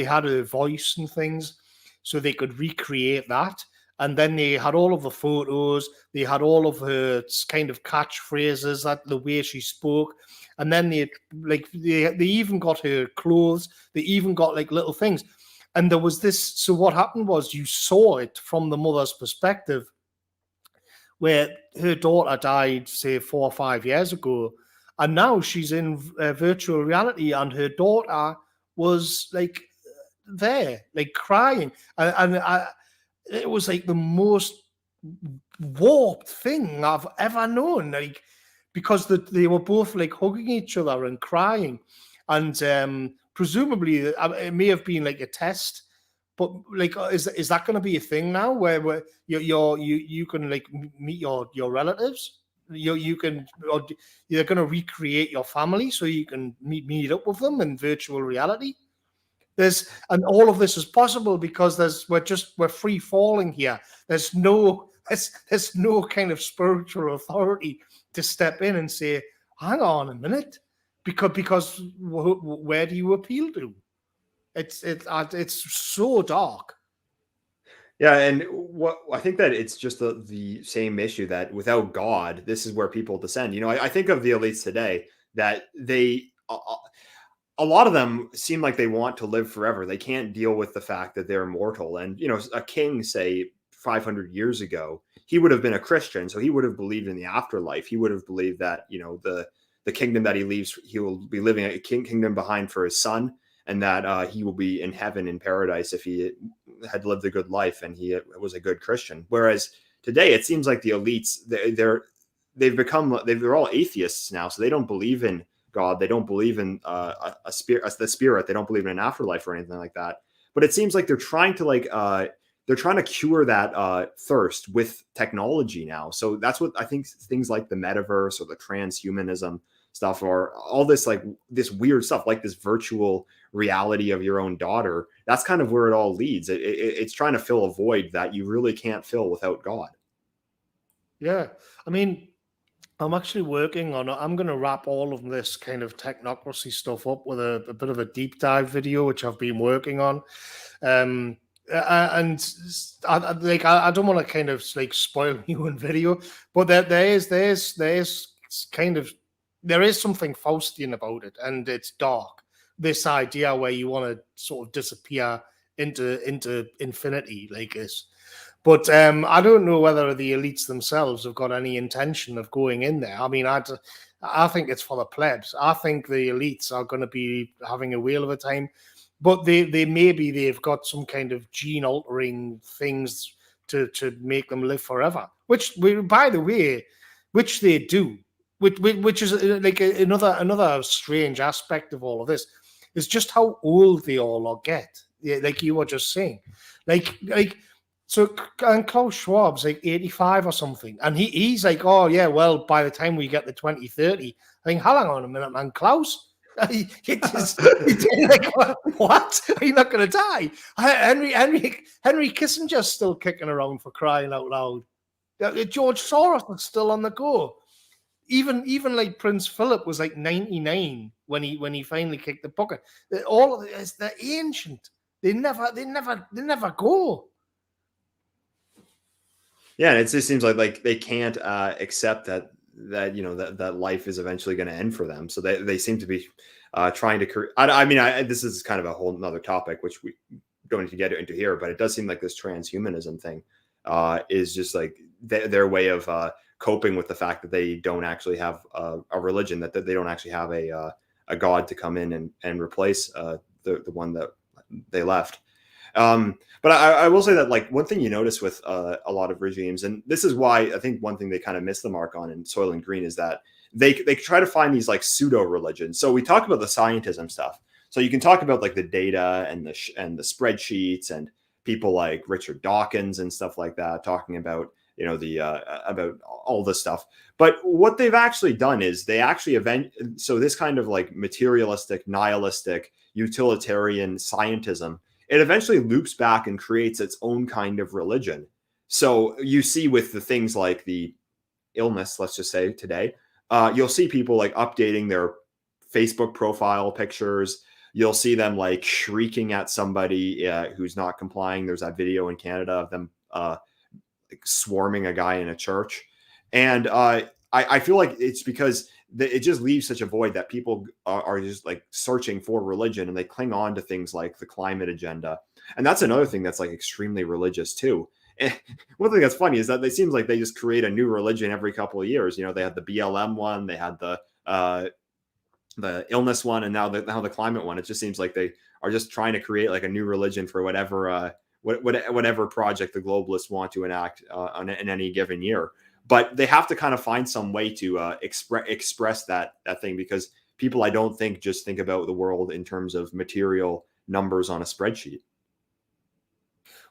had her voice and things, so they could recreate that. And then they had all of the photos. They had all of her kind of catchphrases, that the way she spoke. And then they even got her clothes. They even got like little things. And there was this. So what happened was you saw it from the mother's perspective, where her daughter died, say 4 or 5 years ago, and now she's in virtual reality, and her daughter was like there, like crying, and it was like the most warped thing I've ever known, like because they were both like hugging each other and crying, and presumably it may have been like a test. But like, is that going to be a thing now, where you can like meet your relatives? You can, or you're going to recreate your family so you can meet up with them in virtual reality. And all of this is possible because we're free falling here. There's no kind of spiritual authority to step in and say, hang on a minute, because where do you appeal to? It's so dark. Yeah, and what I think that it's just the same issue that without God, this is where people descend. I think of the elites today that a lot of them seem like they want to live forever. They can't deal with the fact that they're immortal. And a king, say 500 years ago, he would have been a Christian, so he would have believed in the afterlife. He would have believed that the kingdom that he leaves, he will be living a kingdom behind for his son, and that he will be in heaven in paradise if he had lived a good life and he was a good Christian. Whereas today, it seems like the elites, they're all atheists now, so they don't believe in God. They don't believe in the spirit. They don't believe in an afterlife or anything like that. But it seems like they're trying to cure that thirst with technology now. So that's what I think things like the metaverse or the transhumanism stuff, or all this like this weird stuff like this virtual reality of your own daughter, that's kind of where it all leads. It's trying to fill a void that you really can't fill without God. Yeah. I mean, I'm actually working on it. I'm going to wrap all of this kind of technocracy stuff up with a bit of a deep dive video, which I've been working on. And I don't want to kind of like spoil you in video, but there is something Faustian about it, and it's dark. This idea where you want to sort of disappear into infinity like this. But I don't know whether the elites themselves have got any intention of going in there. I mean, I think it's for the plebs. I think the elites are going to be having a whale of a time, but they've got some kind of gene altering things to make them live forever. Which, by the way, which they do. Which is like another strange aspect of all of this is just how old they all get. Yeah, like you were just saying, So, and Klaus Schwab's like 85 or something. And he's like, oh, yeah, well, by the time we get to 2030, I think, hang on a minute, man, Klaus? Like, what? Are you not going to die? Henry Kissinger's still kicking around, for crying out loud. George Soros is still on the go. Even like Prince Philip was like 99 when he finally kicked the bucket. All of it, they're ancient. They never go. Yeah, and it just seems like they can't accept that life is eventually going to end for them. So they seem to be trying to create. I mean, this is kind of a whole nother topic, which we don't need to get into here. But it does seem like this transhumanism thing is just like their way of coping with the fact that they don't actually have a religion, that they don't actually have a God to come in and replace the one that they left. But I will say that like one thing you notice with a lot of regimes, and this is why I think one thing they kind of miss the mark on in Soylent Green, is that they try to find these like pseudo religions. So we talk about the scientism stuff. So you can talk about like the data and the spreadsheets and people like Richard Dawkins and stuff like that, talking about about all this stuff. But what they've actually done is they actually so this kind of like materialistic, nihilistic, utilitarian scientism, it eventually loops back and creates its own kind of religion. So you see with the things like the illness, let's just say today, you'll see people like updating their Facebook profile pictures. You'll see them like shrieking at somebody who's not complying. There's that video in Canada of them like swarming a guy in a church. And I feel like it's because it just leaves such a void that people are just like searching for religion, and they cling on to things like the climate agenda. And that's another thing that's like extremely religious too. And one thing that's funny is that it seems like they just create a new religion every couple of years. They had the BLM one, they had the illness one, and now the climate one. It just seems like they are just trying to create like a new religion for whatever project the globalists want to enact in any given year. But they have to kind of find some way to express that thing, because people, I don't think, just think about the world in terms of material numbers on a spreadsheet.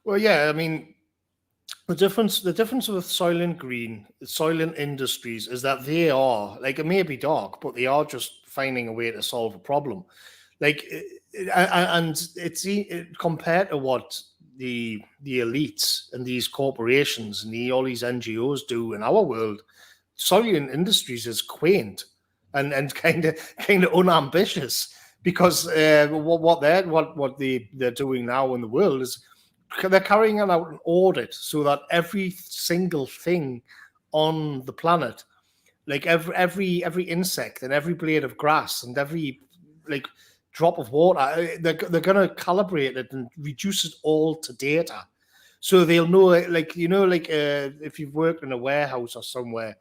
Well, yeah, I mean, the difference with Soylent Green, Soylent Industries, is that they are like, it may be dark, but they are just finding a way to solve a problem. Like, and it's compared to what the elites and these corporations and all these NGOs do in our world. Soylent Industries is quaint and kind of unambitious, because what they're doing now in the world is they're carrying out an audit so that every single thing on the planet, like every insect and every blade of grass and every like drop of water, they're going to calibrate it and reduce it all to data, so they'll know, like, if you've worked in a warehouse or somewhere,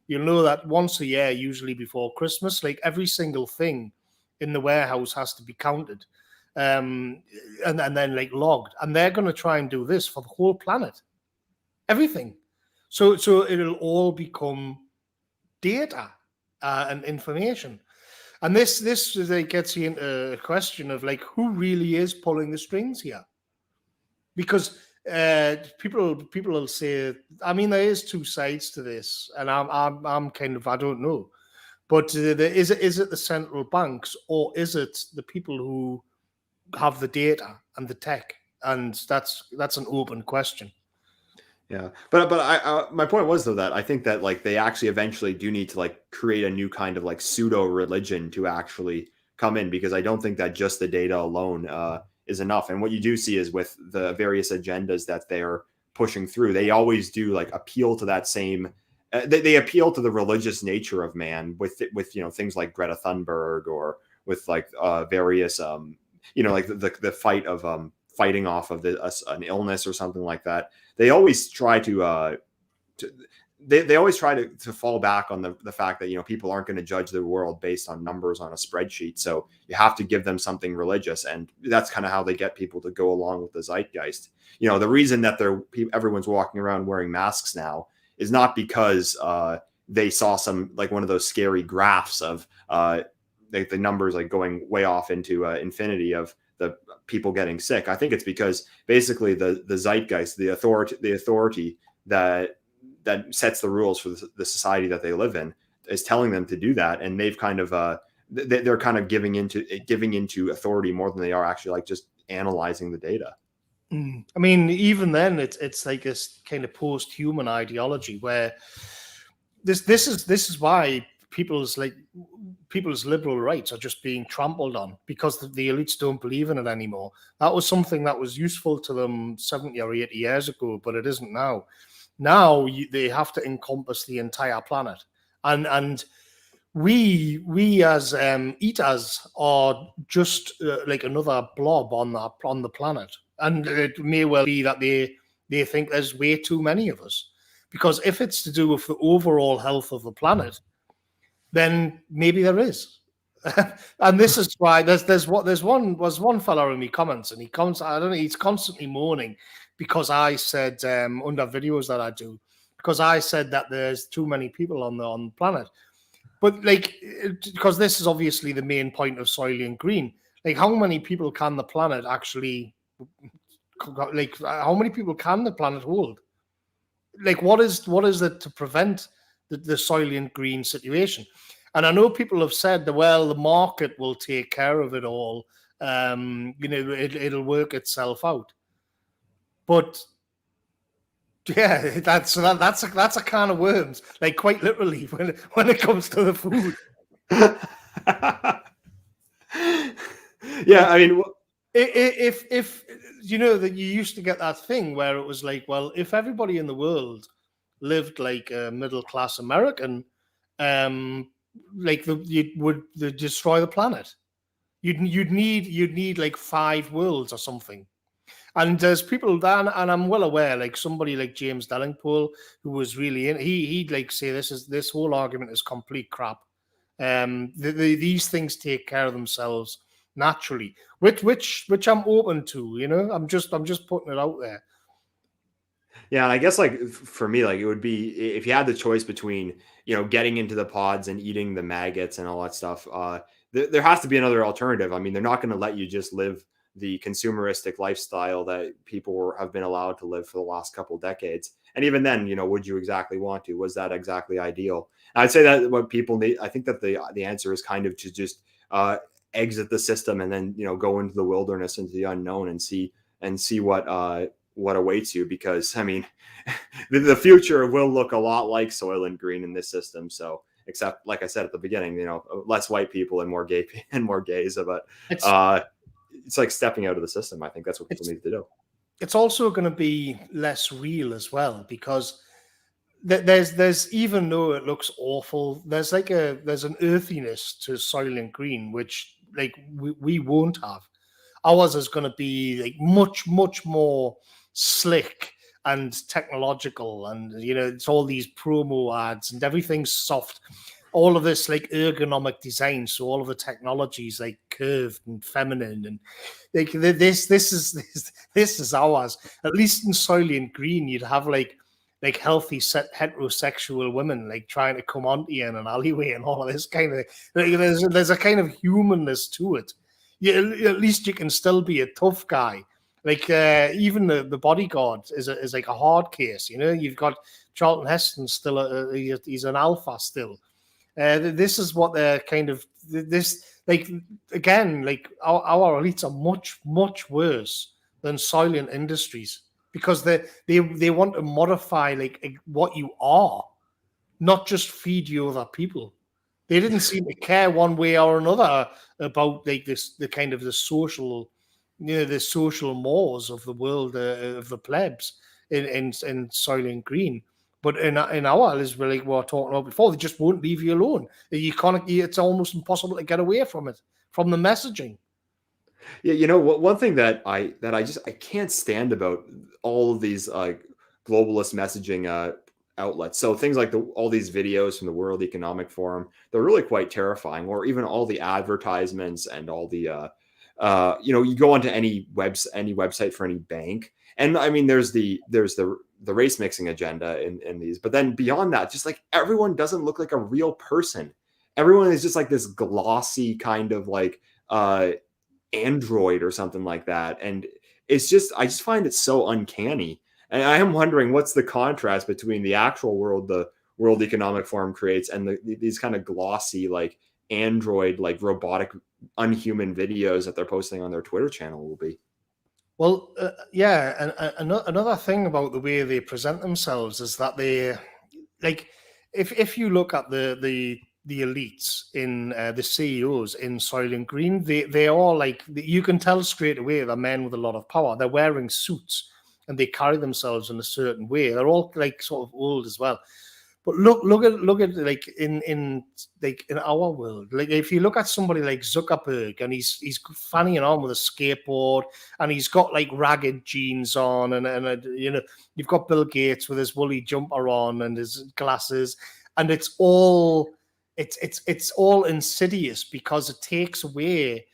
you'll know that once a year, usually before Christmas, like every single thing in the warehouse has to be counted, and then like logged, and they're going to try and do this for the whole planet, everything, so it'll all become data and information. And this gets you into a question of like, who really is pulling the strings here? Because people will say, I mean, there is two sides to this, and I'm kind of, I don't know, but is it the central banks, or is it the people who have the data and the tech? And that's an open question. Yeah, but I my point was, though, that I think that like they actually eventually do need to like create a new kind of like pseudo religion to actually come in, because I don't think that just the data alone is enough. And what you do see is with the various agendas that they're pushing through, they always do like appeal to that same. They appeal to the religious nature of man with things like Greta Thunberg, or with like various like the fight of fighting off of an illness or something like that. They always try to they always try to fall back on the fact that people aren't going to judge the world based on numbers on a spreadsheet. So you have to give them something religious, and that's kind of how they get people to go along with the zeitgeist. The reason that everyone's walking around wearing masks now is not because they saw some like one of those scary graphs of the numbers like going way off into infinity of the people getting sick. I think it's because basically the zeitgeist, the authority that sets the rules for the society that they live in, is telling them to do that, and they've kind of they're kind of giving into authority more than they are actually like just analyzing the data. I mean, even then, it's like this kind of post-human ideology where this is why people's liberal rights are just being trampled on, because the elites don't believe in it anymore. That was something that was useful to them 70 or 80 years ago, but it isn't now. Now they have to encompass the entire planet, and we as eaters are just like another blob on the planet, and it may well be that they think there's way too many of us, because if it's to do with the overall health of the planet, then maybe there is. And this is why there's one fella in the comments, and he's constantly moaning because I said under videos that I do, because I said that there's too many people on the planet. But like, because this is obviously the main point of Soylent Green, like how many people can the planet actually, like how many people can the planet hold? Like what is it to prevent the Soylent Green situation? And I know people have said that, well, the market will take care of it all. It'll work itself out. But yeah, that's a can of worms, like quite literally when it comes to the food. Yeah, I mean, if that you used to get that thing where it was like, well, if everybody in the world lived like a middle class American, like they'd destroy the planet. You'd need like 5 worlds or something. And there's people that, and I'm well aware, like somebody like James Delingpole, who was really in, he'd like say this whole argument is complete crap. These things take care of themselves naturally, which I'm open to. I'm just putting it out there. Yeah, and I guess like for me, like it would be if you had the choice between getting into the pods and eating the maggots and all that stuff. there has to be another alternative. I mean, they're not going to let you just live the consumeristic lifestyle that people have been allowed to live for the last couple of decades. And even then, would you exactly want to? Was that exactly ideal? And I'd say that what people need, I think that the answer is kind of to just exit the system and then go into the wilderness, into the unknown, and see what awaits you. Because I mean, the future will look a lot like Soylent Green in this system. So, except like I said at the beginning, less white people and more gay and more gays. But it's like stepping out of the system. I think that's what people need to do. It's also going to be less real as well, because there's even though it looks awful, there's an earthiness to Soylent Green, which like we won't have. Ours is going to be like much more slick and technological, and it's all these promo ads and everything's soft. All of this like ergonomic design, so all of the technologies like curved and feminine, and like this is ours. At least in Soylent Green, you'd have like healthy heterosexual women like trying to come onto you in an alleyway and all of this kind of like, there's a kind of humanness to it. At least you can still be a tough guy. Like even the bodyguard is like a hard case. You've got Charlton Heston still. He's an alpha still. This is what they're kind of this like again like our elites are much worse than Soylent Industries, because they want to modify like what you are, not just feed you other people. They didn't seem to care one way or another about like the kind of the social mores of the world of the plebs in Soylent Green. But in our, as we were talking about before, they just won't leave you alone. You can't. It's almost impossible to get away from it, from the messaging. Yeah, one thing that I can't stand about all of these globalist messaging outlets. So things like all these videos from the World Economic Forum, they're really quite terrifying. Or even all the advertisements and all the you go onto any website for any bank, and I mean there's the race mixing agenda in these, but then beyond that, just like everyone doesn't look like a real person. Everyone is just like this glossy kind of like android or something like that, and I just find it so uncanny. And I am wondering what's the contrast between the actual world the World Economic Forum creates and these kind of glossy like android like robotic unhuman videos that they're posting on their Twitter channel will be. Well, yeah, and another thing about the way they present themselves is that they, like, if you look at the elites in the CEOs in Soylent Green, they are like, you can tell straight away they're men with a lot of power. They're wearing suits and they carry themselves in a certain way. They're all like sort of old as well. But look at like in our world, like if you look at somebody like Zuckerberg and he's fanning on with a skateboard and he's got like ragged jeans on and you've got Bill Gates with his woolly jumper on and his glasses, and it's all insidious because it takes away.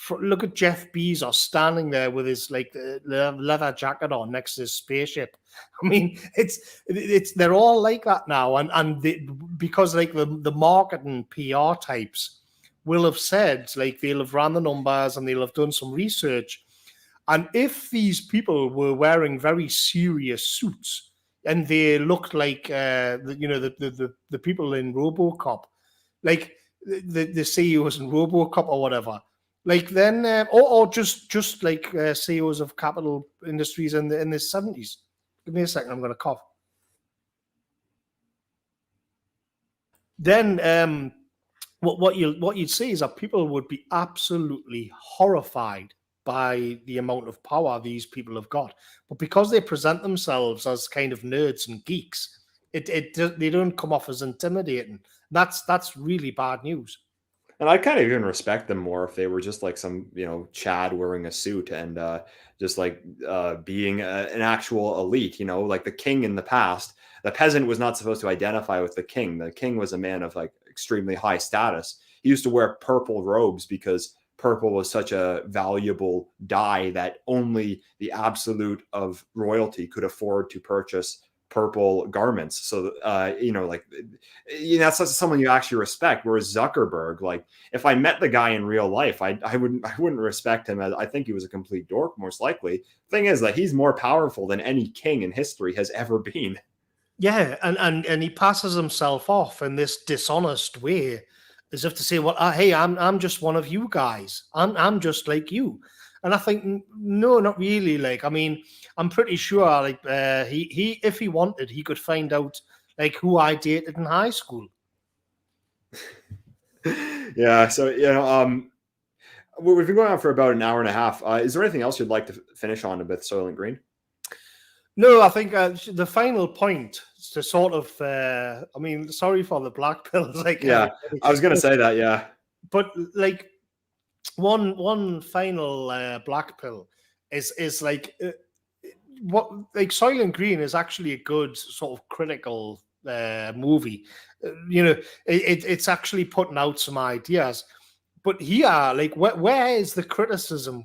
Look at Jeff Bezos standing there with his like leather jacket on next to his spaceship. I mean, it's they're all like that now, and because like the marketing PR types will have said like they'll have ran the numbers and they'll have done some research, and if these people were wearing very serious suits and they looked like the people in RoboCop, like the CEOs in RoboCop or whatever. Like then, or just like CEOs of capital industries in the 70s. Give me a second, I'm going to cough. Then, what you'd see is that people would be absolutely horrified by the amount of power these people have got, but because they present themselves as kind of nerds and geeks, they don't come off as intimidating. That's really bad news. And I kind of even respect them more if they were just like some, Chad wearing a suit and just like being an actual elite, like the king in the past. The peasant was not supposed to identify with the king. The king was a man of like extremely high status. He used to wear purple robes because purple was such a valuable dye that only the absolute of royalty could afford to purchase purple garments. So, that's someone you actually respect. Whereas Zuckerberg, like if I met the guy in real life, I wouldn't respect him. I think he was a complete dork, most likely. Thing is that he's more powerful than any king in history has ever been. Yeah, and he passes himself off in this dishonest way, as if to say, "Well, hey, I'm just one of you guys. I'm just like you." And I think no, not really. Like, I mean, I'm pretty sure, like, he if he wanted, he could find out like who I dated in high school. Yeah. So we've been going on for about an hour and a half. Is there anything else you'd like to finish on with Soylent Green? No, I think the final point is to sort of, I mean, sorry for the black pills. Like, yeah, I was going to say that. Yeah. But like one final black pill is like what like Soylent Green is actually a good sort of critical movie. It's actually putting out some ideas. But here, like, where is the criticism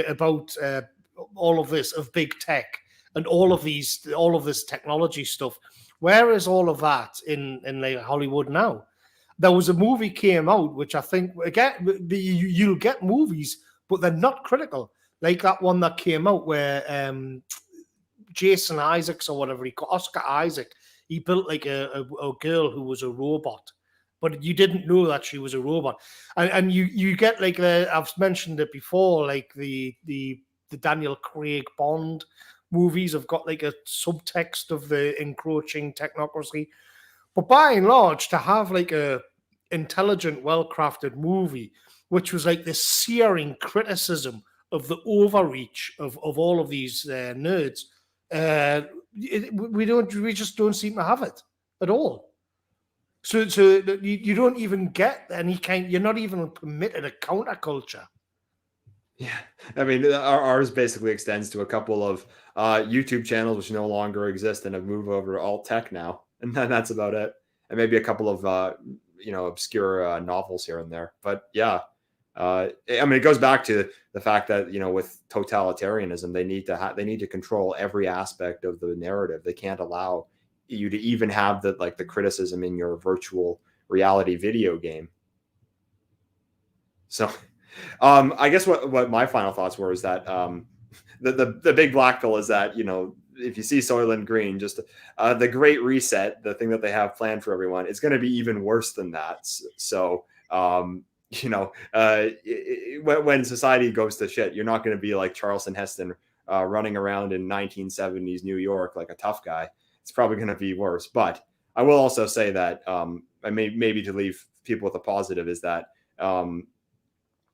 about all of this of big tech and all of this technology stuff? Where is all of that in like Hollywood now? There was a movie came out, which I think again you'll get movies, but they're not critical. Like that one that came out where Jason Isaacs or whatever Oscar Isaac, he built like a girl who was a robot, but you didn't know that she was a robot. And you get like I've mentioned it before, like the Daniel Craig Bond movies have got like a subtext of the encroaching technocracy. But by and large, to have like a intelligent, well-crafted movie, which was like this searing criticism of the overreach of all of these nerds, we just don't seem to have it at all. So you don't even get any kind. You're not even permitted a counterculture. Yeah, I mean, ours basically extends to a couple of YouTube channels which no longer exist and have moved over to alt tech now, and then that's about it. And maybe a couple of obscure novels here and there. But yeah, I mean, it goes back to the fact that with totalitarianism, they need to control every aspect of the narrative. They can't allow you to even have the criticism in your virtual reality video game. So. I guess what my final thoughts were is that the big black pill is that if you see Soylent Green, just the Great Reset, the thing that they have planned for everyone, it's going to be even worse than that. So when society goes to shit, you're not going to be like Charleston Heston running around in 1970s New York like a tough guy. It's probably going to be worse. But I will also say that maybe to leave people with a positive is that.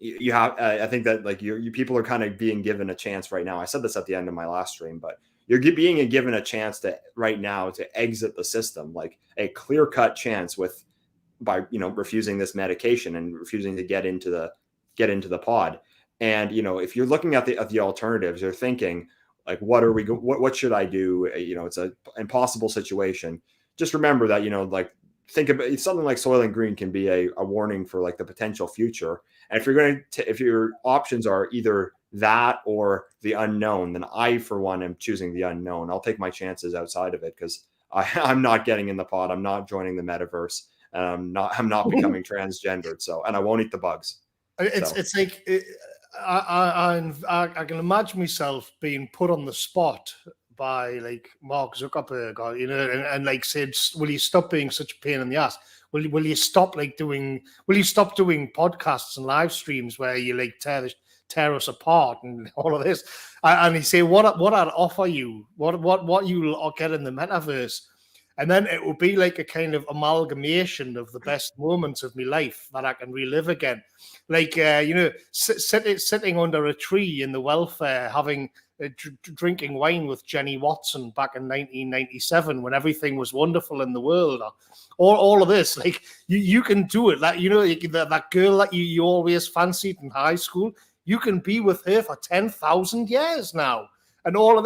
You have, I think that like you people are kind of being given a chance right now. I said this at the end of my last stream, but you're being given a chance to right now to exit the system, like a clear-cut chance by refusing this medication and refusing to get into the pod. And if you're looking at the alternatives, you're thinking like, what should I do? It's an impossible situation. Just remember that think about something like Soylent Green can be a warning for like the potential future. And if your options are either that or the unknown, then I, for one, am choosing the unknown. I'll take my chances outside of it because I'm not getting in the pod. I'm not joining the metaverse. And I'm not becoming transgendered. So, and I won't eat the bugs. It's like I can imagine myself being put on the spot by like Mark Zuckerberg, or and like said, will you stop being such a pain in the ass? Will you stop doing podcasts and live streams where you like tear us apart and all of this? And he say, what I'd offer you, what you'll get in the metaverse, and then it will be like a kind of amalgamation of the best moments of my life that I can relive again, like sitting under a tree in the welfare, having. Drinking wine with Jenny Watson back in 1997 when everything was wonderful in the world, or all of this. Like you can do it. That that girl that you always fancied in high school, you can be with her for 10,000 years now, and all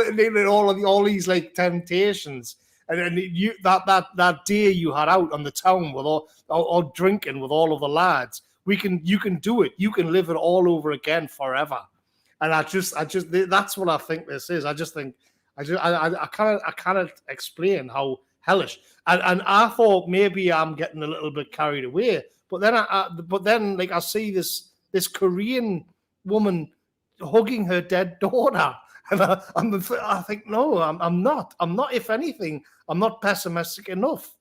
these like temptations, and you that day you had out on the town with or drinking with all of the lads. You can do it. You can live it all over again forever. And I just that's what I think this is. I just think I cannot explain how hellish. And I thought maybe I'm getting a little bit carried away, but then like I see this Korean woman hugging her dead daughter, and I think no, I'm not. If anything, I'm not pessimistic enough.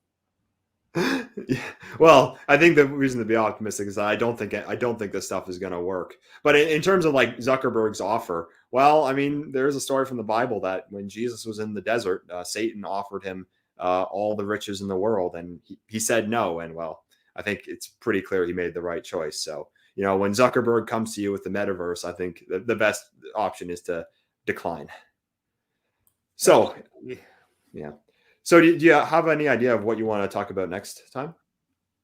Well, I think the reason to be optimistic is that I don't think this stuff is going to work. But in terms of like Zuckerberg's offer, well, I mean, there's a story from the Bible that when Jesus was in the desert, Satan offered him all the riches in the world, and he said no. And well, I think it's pretty clear he made the right choice. So, you know, when Zuckerberg comes to you with the metaverse, I think the best option is to decline. So, yeah. So do you have any idea of what you want to talk about next time?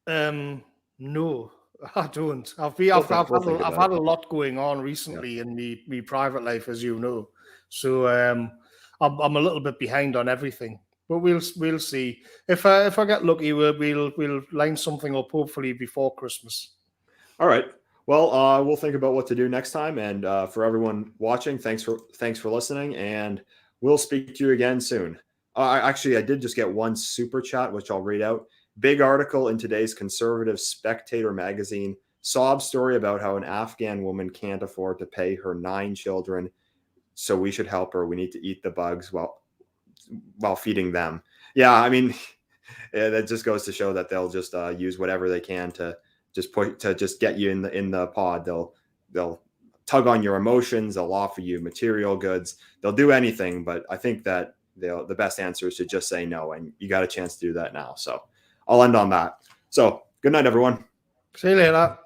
No, I don't. I've had a lot going on recently in me private life, as you know. So I'm a little bit behind on everything. But we'll see. If I get lucky, we'll line something up hopefully before Christmas. All right. Well, we'll think about what to do next time. And for everyone watching, thanks for listening, and we'll speak to you again soon. Actually, I did just get one super chat, which I'll read out. Big article in today's conservative Spectator magazine. Sob story about how an Afghan woman can't afford to pay her 9 children, so we should help her. We need to eat the bugs while feeding them. Yeah, I mean, that just goes to show that they'll just use whatever they can to just get you in the pod. They'll tug on your emotions. They'll offer you material goods. They'll do anything, but I think that the best answer is to just say no, and you got a chance to do that now. So I'll end on that. So good night, everyone. See you later.